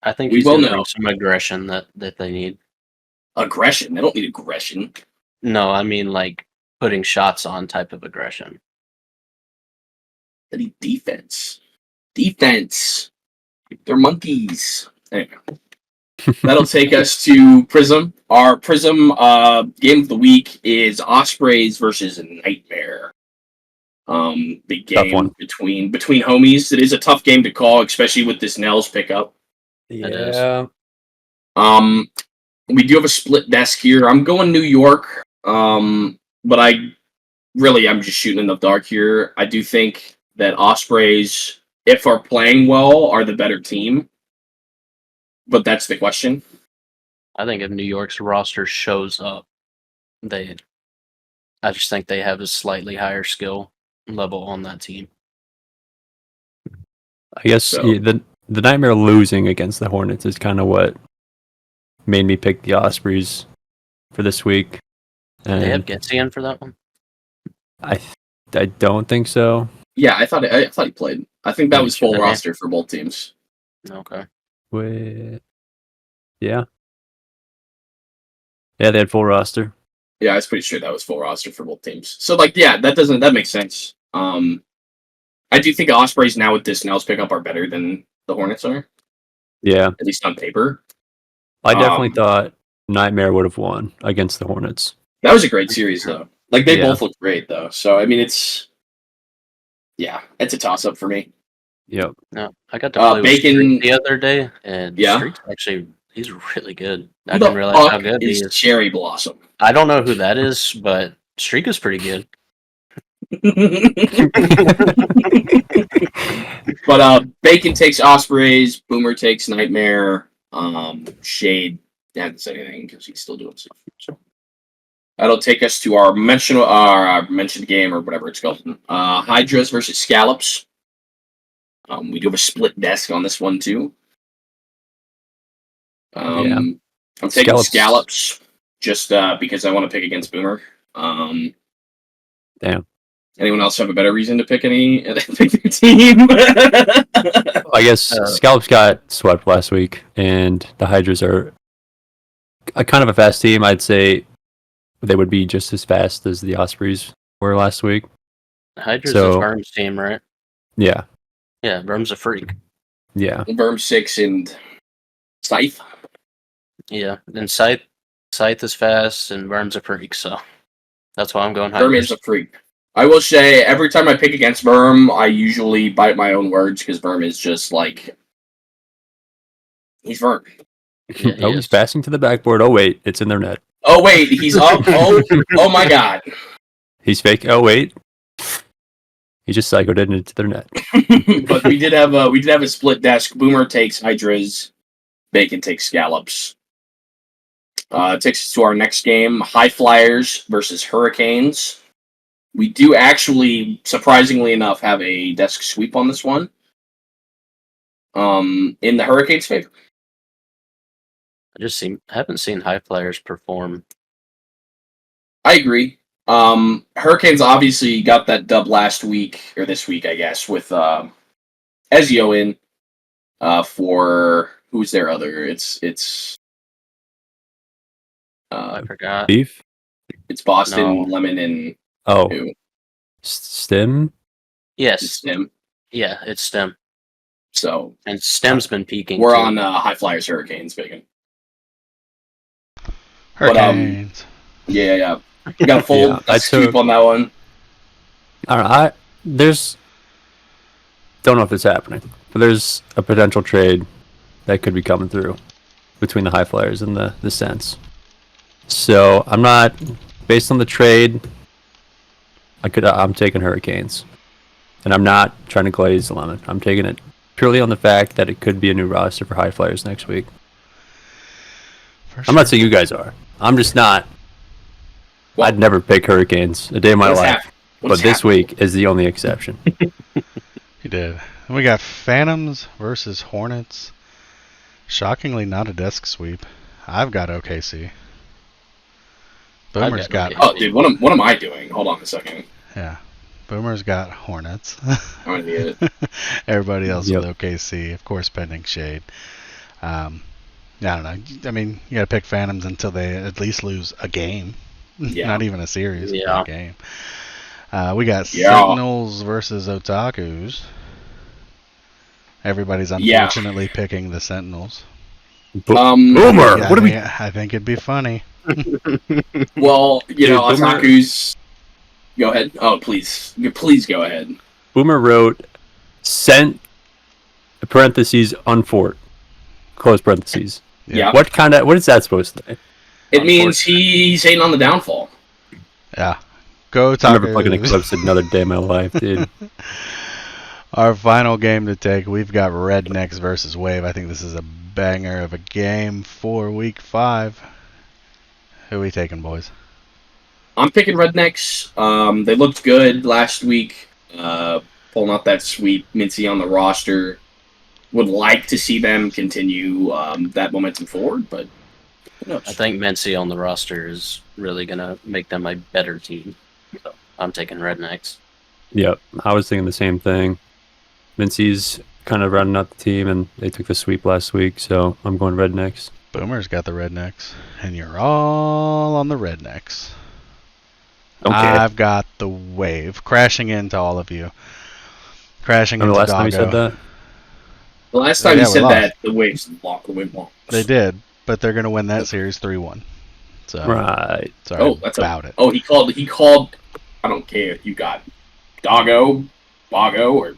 I think We he's will going to know. bring some aggression that they need. aggression. They don't need aggression. No, I mean like putting shots on type of aggression. They need defense. Defense. They're monkeys. Anyway. That'll take us to Prism. Our Prism game of the week is Ospreys versus Nightmare. Big Tough game one. between homies. It is a tough game to call, especially with this Nels pickup. is. We do have a split desk here. I'm going New York. But I'm just shooting in the dark here. I do think that Ospreys, if are playing well, are the better team. But that's the question. I think if New York's roster shows up, I just think they have a slightly higher skill level on that team. I guess So- the Nightmare losing against the Hornets is kind of what made me pick the Ospreys for this week. Do they have And Getsy in for that one? I don't think so. Yeah, I thought he played. I think that was full Okay. roster for both teams. Okay. Yeah, they had full roster. Yeah, I was pretty sure that was full roster for both teams. So that makes sense. I do think Ospreys now with this Nels pickup are better than the Hornets are, Yeah, at least on paper. I definitely Um, thought Nightmare would have won against the Hornets. That was a great series though. Like they Yeah. both looked great though. So I mean it's a toss up for me. Yep. No, I got to play with Bacon- Streak the other day, and Yeah? Streak's actually he's really good. I Who the didn't realize how fuck good he is is. Cherry Blossom? I don't know who that is, but Streak is pretty good. But Bacon takes Ospreys, Boomer takes Nightmare, Shade hasn't said anything because he's still doing stuff. So that'll take us to our mentioned game or whatever it's called. Hydras versus Scallops. We do have a split desk on this one too. Yeah. I'm taking Scallops. Scallops just because I want to pick against Boomer. Damn. Anyone else have a better reason to pick pick their team? I guess Uh, Scallops got swept last week, and the Hydras are a kind of a fast team. I'd say they would be just as fast as the Ospreys were last week. Hydra's So- is Verm's team, right? Yeah, Yeah, Verm's a freak. yeah. Verm 6 and Scythe. Yeah, and Scythe is fast, and Verm's a freak, so that's why I'm going Verm Hydras. is a freak. I will say, every time I pick against Verm, I usually bite my own words because Verm is just like. He's Verm. Yeah, he Oh, is. he's passing to the backboard. Oh wait, it's in their net. Oh, wait, he's up. Oh my god. He's fake. Oh wait, he just psychoed it into their net. But we did have a split desk. Boomer takes Hydras, Bacon takes Scallops. It takes us to our next game: High Flyers versus Hurricanes. We do actually, surprisingly enough, have a desk sweep on this one. In the Hurricanes' favor. I haven't seen high flyers perform. I agree. Hurricanes obviously got that dub last week, or this week, I guess, with Ezio in. For who's their other? It's I forgot. Beef. it's Boston, No. Lemon, and Oh, who? Stem. Yes, Stem. yeah, it's Stem, So and Stem's been peaking. we're too. on High Flyers Hurricanes, Bacon. Hurricanes. Yeah. We got a full Yeah, I scoop took- on that one. I don't know. Don't know if it's happening, but there's a potential trade that could be coming through between the High Flyers and the Sens. So I'm not, based on the trade, I'm taking Hurricanes, and I'm not trying to glaze the lemon. I'm taking it purely on the fact that it could be a new roster for High Flyers next week. I'm not saying you guys are. I'm just not. Well, I'd never pick Hurricanes a day in my what's life, hap- but what's this happening? week is the only exception. He did. And we got Phantoms versus Hornets. Shockingly, not a desk sweep. I've got OKC. Boomer's got, got Oh, dude, what am I doing? Hold on a second. yeah. Boomer's got Hornets. I'm an idiot. Everybody else Yep. with OKC, of course, pending shade. I don't know. I mean, you got to pick Phantoms until they at least lose a game. Yeah. Not even a series, but Yeah. a game. We got Yeah. Signals versus Otakus. Everybody's Yeah. unfortunately picking the Sentinels. Boomer, Yeah, what do we? I think it'd be funny. Well, you know, Dude, Boomer- Otaku's. Go ahead. Oh, please go ahead. Boomer wrote, "Sent," parentheses, unfort, close parentheses. Yeah. What is that supposed to mean? It means he's hating on the downfall. Yeah. Go I've never fucking Otakus. eclipsed another day in my life, dude. Our final game to take, we've got Rednecks versus Wave. I think this is a banger of a game for Week 5. Who are we taking, boys? I'm picking Rednecks. They looked good last week. Pulling out that sweep, Mincy on the roster. Would like to see them continue that momentum forward, but who knows? I think Mincy on the roster is really gonna make them a better team. So I'm taking Rednecks. Yep, I was thinking the same thing. Mincy's kind of running out the team, and they took the sweep last week, so I'm going Rednecks. Boomer's got the Rednecks, and you're all on the Rednecks. Okay. I've got the Wave crashing into all of you. Crashing Remember into the last time you said Doggo. that? The last time Yeah, you we said lost. that, the Waves lost. The Wave lost. They did, but they're going to win that series 3-1. So, Right. sorry Oh, that's about it. Oh, he called. I don't care if you got Doggo, Boggo, or.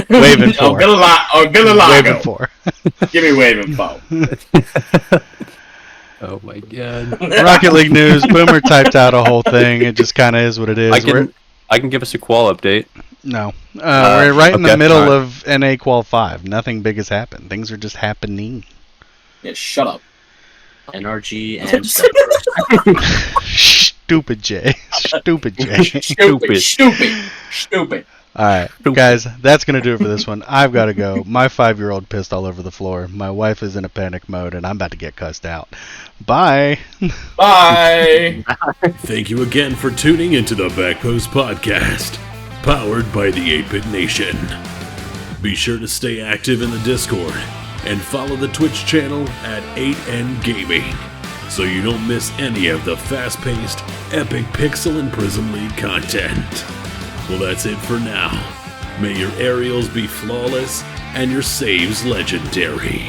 Wave and Oh, four. Villago. Wave and 4. Give me Wave and Foe. Oh my god. Rocket League news. Boomer typed out a whole thing. It just kind of is what it is. I can give us a qual update. No. We're right in the okay, middle alright. of NA Qual 5. Nothing big has happened. Things are just happening. Yeah, shut up. NRG and Stupid Jay. Stupid Jay. Stupid. Alright, guys, that's going to do it for this one. I've got to go. My 5-year-old pissed all over the floor. My wife is in a panic mode, and I'm about to get cussed out. Bye. Bye. Thank you again for tuning into the Backpost Podcast, powered by the 8-Bit Nation. Be sure to stay active in the Discord and follow the Twitch channel at 8N Gaming so you don't miss any of the fast-paced, epic Pixel and Prism League content. Well, that's it for now. May your aerials be flawless and your saves legendary.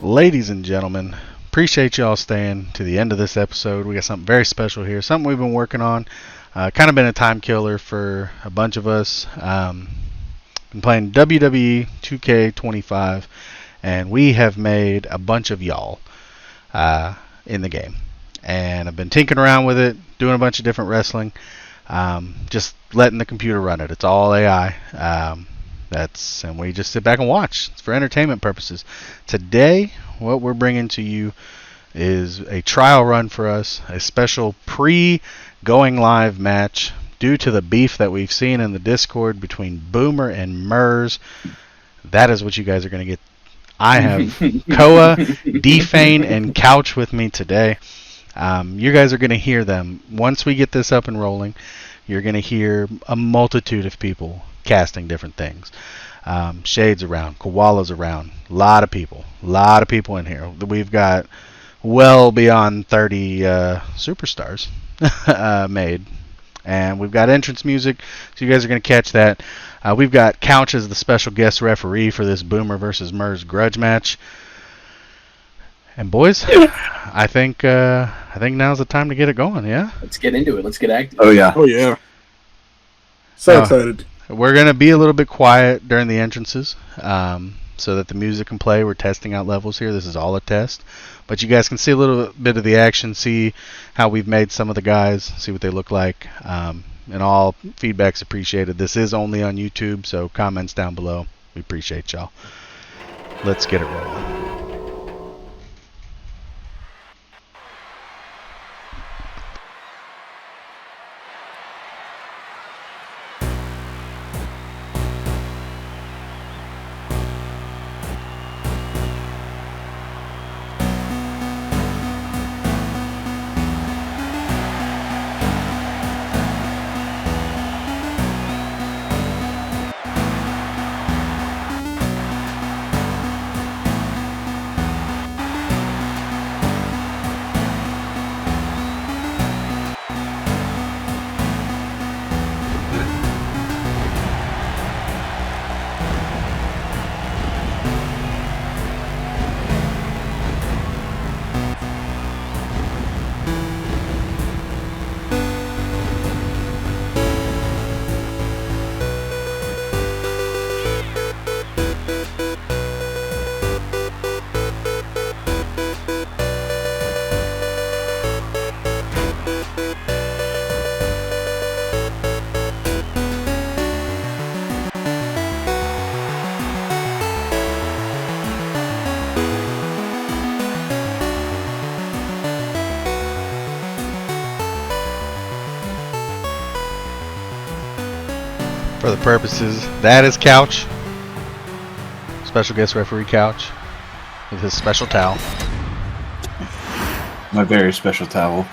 Ladies and gentlemen, appreciate y'all staying to the end of this episode. We got something very special here, something we've been working on. Kind of been a time killer for a bunch of us. Been playing WWE 2K25, and we have made a bunch of y'all in the game. And I've been tinkering around with it, doing a bunch of different wrestling, just letting the computer run it. It's all AI. And we just sit back and watch. It's for entertainment purposes. Today, what we're bringing to you is a trial run for us, a special pre-going live match due to the beef that we've seen in the Discord between Boomer and Mers. That is what you guys are going to get. I have Koa, Defane, and Couch with me today. You guys are going to hear them. Once we get this up and rolling, you're going to hear a multitude of people casting different things. Shade's around, Koala's around, a lot of people in here. We've got well beyond 30 superstars made. And we've got entrance music, so you guys are going to catch that. We've got Couch as the special guest referee for this Boomer versus Mers grudge match. And boys, I think now's the time to get it going. Yeah. Let's get into it. Let's get active. Oh yeah. Oh yeah. So excited. We're going to be a little bit quiet during the entrances so that the music can play. We're testing out levels here. This is all a test. But you guys can see a little bit of the action, see how we've made some of the guys, see what they look like. And all feedback's appreciated. This is only on YouTube, so comments down below. We appreciate y'all. Let's get it rolling. For the purposes, that is Couch. Special guest referee Couch with his special towel. My very special towel.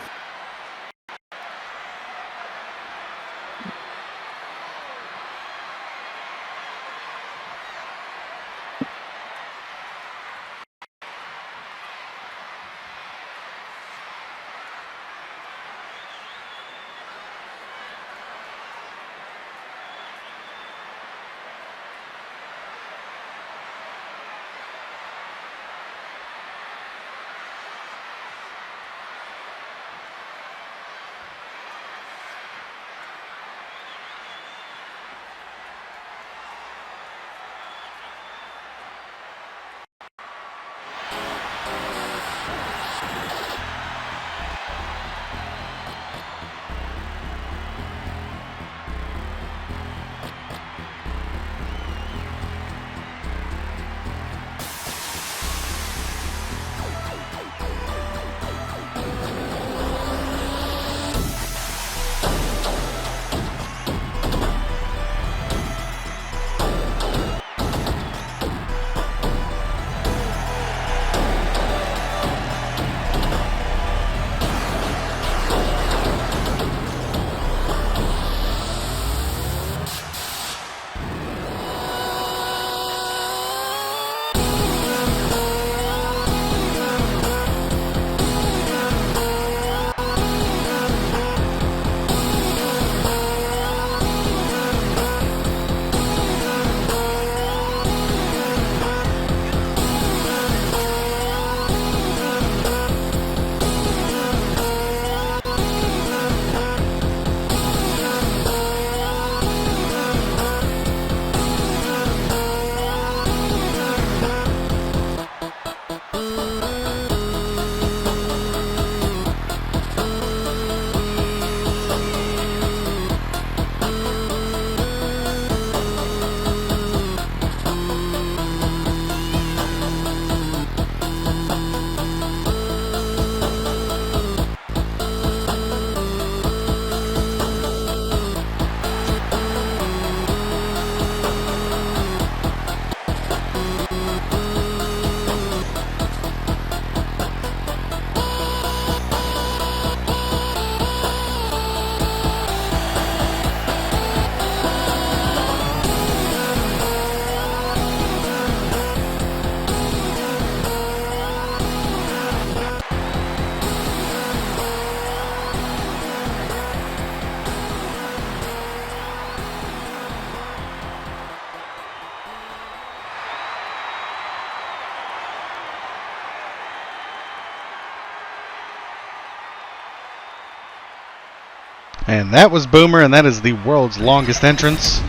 And that was Boomer, and that is the world's longest entrance.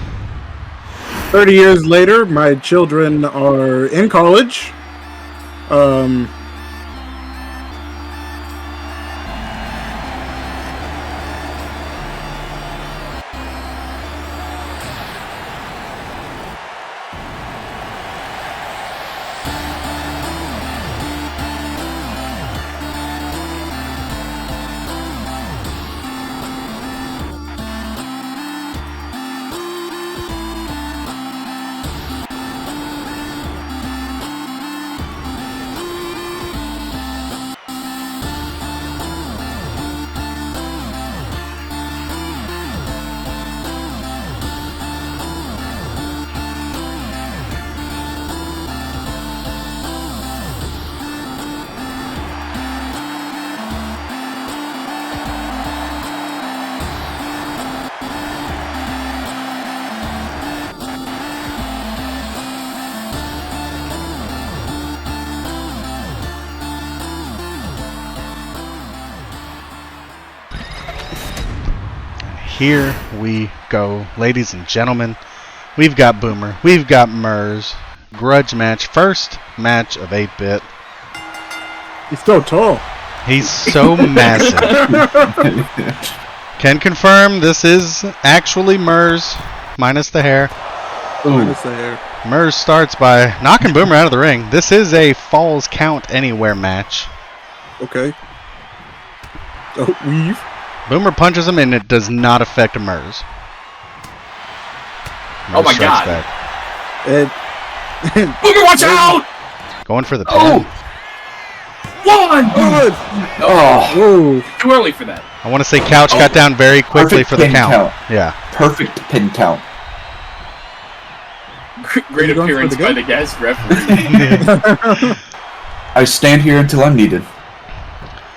30 years later, my children are in college. Here we go, ladies and gentlemen. We've got Boomer, we've got Mers. Grudge match, first match of 8-Bit. He's so tall. He's so massive. Can confirm this is actually Mers, minus the hair. Minus the hair. Mers starts by knocking Boomer out of the ring. This is a Falls Count Anywhere match. Okay. Oh, weave. Boomer punches him and it does not affect Mers. Oh my strikes God. back. Boomer, watch out! Going for the pin. Oh! One! Good. Oh, Whoa. Too early for that. I want to say Couch got down very quickly Perfect for the pin count. count. Yeah. perfect pin count. Great You going for appearance the by gun? the guest referee. I stand here until I'm needed.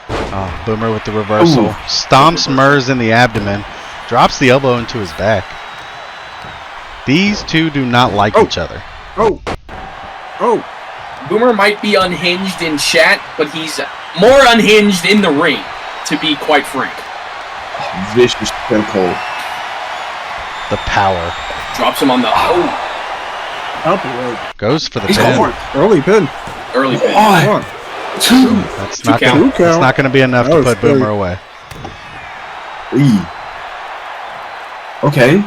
Oh, Boomer with the reversal. Ooh. Stomps Mers in the abdomen. Drops the elbow into his back. These two do not like each other. Oh. Oh. Boomer might be unhinged in chat, but he's more unhinged in the ring, to be quite frank. Vicious chokehold. The power. Drops him on the Out the way. Goes for the He's pin. going. Early pin. early pin. Come One, on. two, That's Two not count. gonna, Two that's count. not going to be enough That to was put Boomer good. away. three. Okay.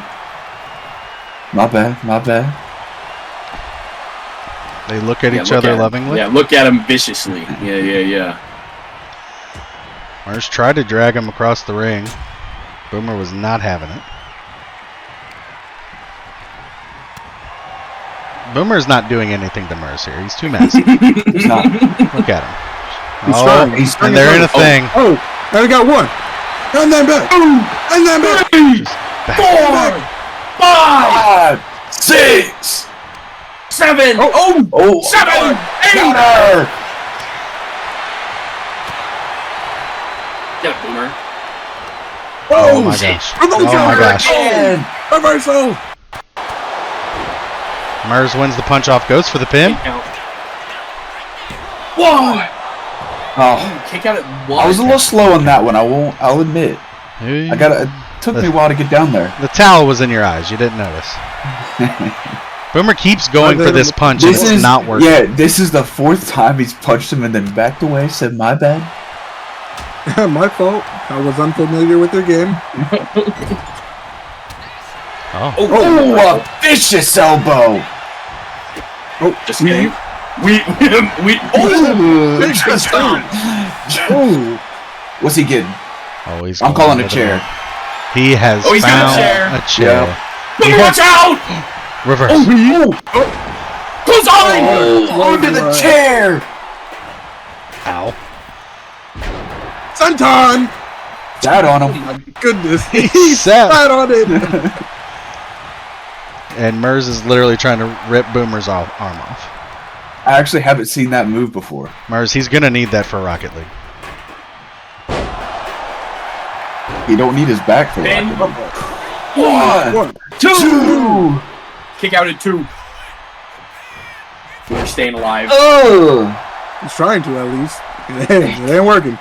Not bad, not bad. They look at Yeah, each look other at him. lovingly. Yeah, look at him viciously. Yeah. Mers tried to drag him across the ring. Boomer was not having it. Boomer's not doing anything to Mers here. He's too massive. He's not. Look at him. He's Oh, trying. He's and they're in a thing. Oh. Now we got one. And then back. And then back. Four, five, 5, 6. 7, Oh, 7, 8. counter. Get it, Boomer. Oh my gosh. Oh my gosh. And Reversal. Mers wins the punch off, goes for the pin. Kick out. One. oh, Kick out at one. I was a little slow on that one. I'll admit. It took me a while to get down there. The towel was in your eyes. You didn't notice. Boomer keeps going for this punch and it's not working. Yeah, this is the 4th time he's punched him and then backed away. Said my bad. My fault. I was unfamiliar with their game. Oh. Oh, a vicious elbow. Oh, Just kidding. We. Oh, Ooh, Oh. what's he getting? Oh, he's I'm going calling a for the chair. pin. He has Oh, he's got a found chair. a chair. Yeah. Boomer, watch out! Reverse. Close on! Oh, onto the chair. Ow. Senton. Sat on Oh him. my goodness. He He sat. sat on it. And Mers is literally trying to rip Boomer's arm off. I actually haven't seen that move before. Mers, he's going to need that for Rocket League. You don't need his back for Pin. that. One, One. two. Kick out at 2. We're staying alive. Oh. He's trying to at least. It ain't working.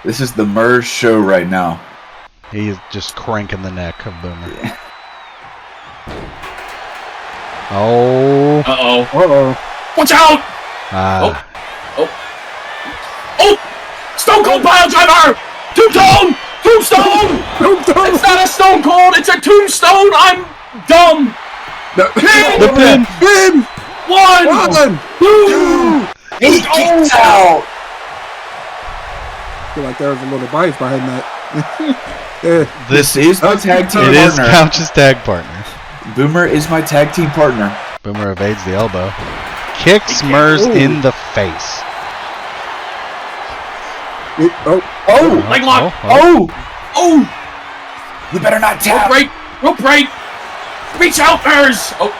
This is the Murs show right now. He is just cranking the neck of Boomer. Yeah. Oh. Uh-oh. Watch out! Stone Cold Pile Driver! Tombstone! Tombstone! It's not a Stone Cold, it's a Tombstone! I'm dumb! The pin! Pin! One! Two! He kicks out! I feel like there was a little bias behind that. Yeah. This is my tag team It is partner. Couch's tag partner. Boomer is my tag team partner. Boomer evades the elbow. Kicks Murs in the face. Oh! Leg lock! Oh! Oh! You better not Rope tap! break! Rope break! Reach out, Murs! Oh,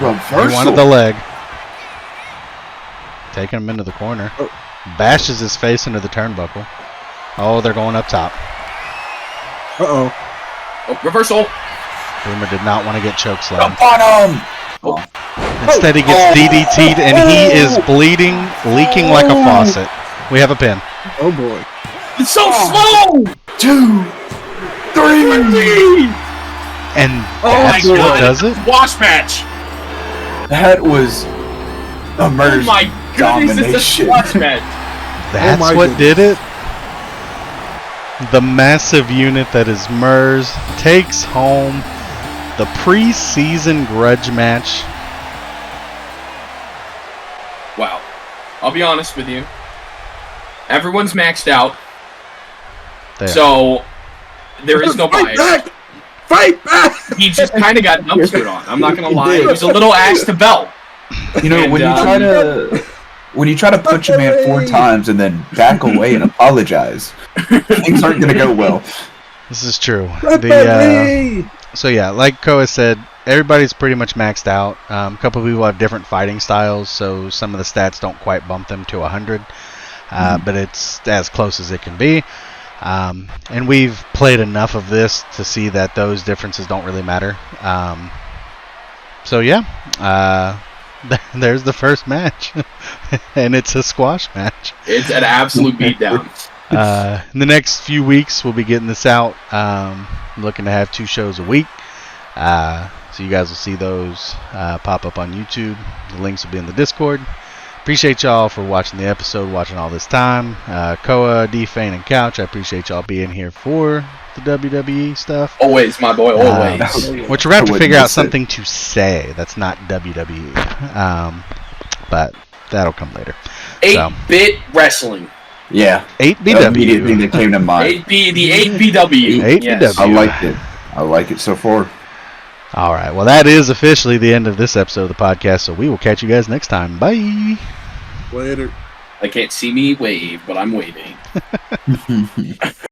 Reversal. He wanted the leg. Taking him into the corner. Bashes his face into the turnbuckle. Oh, they're going up top. Uh-oh. oh, reversal! Boomer did not want to get chokeslammed. Up on him! Instead, he gets DDT'd and he is bleeding, leaking like a faucet. We have a pin. Oh, boy. It's so slow! 2, 3. And Oh that's my what god! does it. Wash match! That was a Oh Murs my goodness, it's a domination. squash match! That's my what did it. The massive unit that is Murs takes home the preseason grudge match. Wow. I'll be honest with you. Everyone's maxed out, There. so there is no Fight bias. back! Fight back! He just kind of got dumpstered on. I'm not gonna He lie. did. It was a little axe to belt. You know, And, when you try to punch a man 4 times and then back away and apologize, things aren't gonna go well. This is true. Referee! So yeah, like Koa said, everybody's pretty much maxed out. A couple of people have different fighting styles, so some of the stats don't quite bump them to 100, but it's as close as it can be. And we've played enough of this to see that those differences don't really matter. So yeah, there's the first match, and it's a squash match. It's an absolute beatdown. In the next few weeks, we'll be getting this out. Looking to have 2 shows a week. So you guys will see those pop up on YouTube. The links will be in the Discord. Appreciate y'all for watching the episode, watching all this time. Koa, D-Fane, and Couch, I appreciate y'all being here for the WWE stuff. Always, my boy, always. Which we're going to have to I figure wouldn't out miss it. something to say that's not WWE. But that'll come later. 8-bit wrestling. Yeah. 8BW. Thing that came to mind. 8B, the 8BW. 8BW. Yes. I liked it. I like it so far. All right. Well, that is officially the end of this episode of the podcast, so we will catch you guys next time. Bye. Later. They can't see me wave, but I'm waving.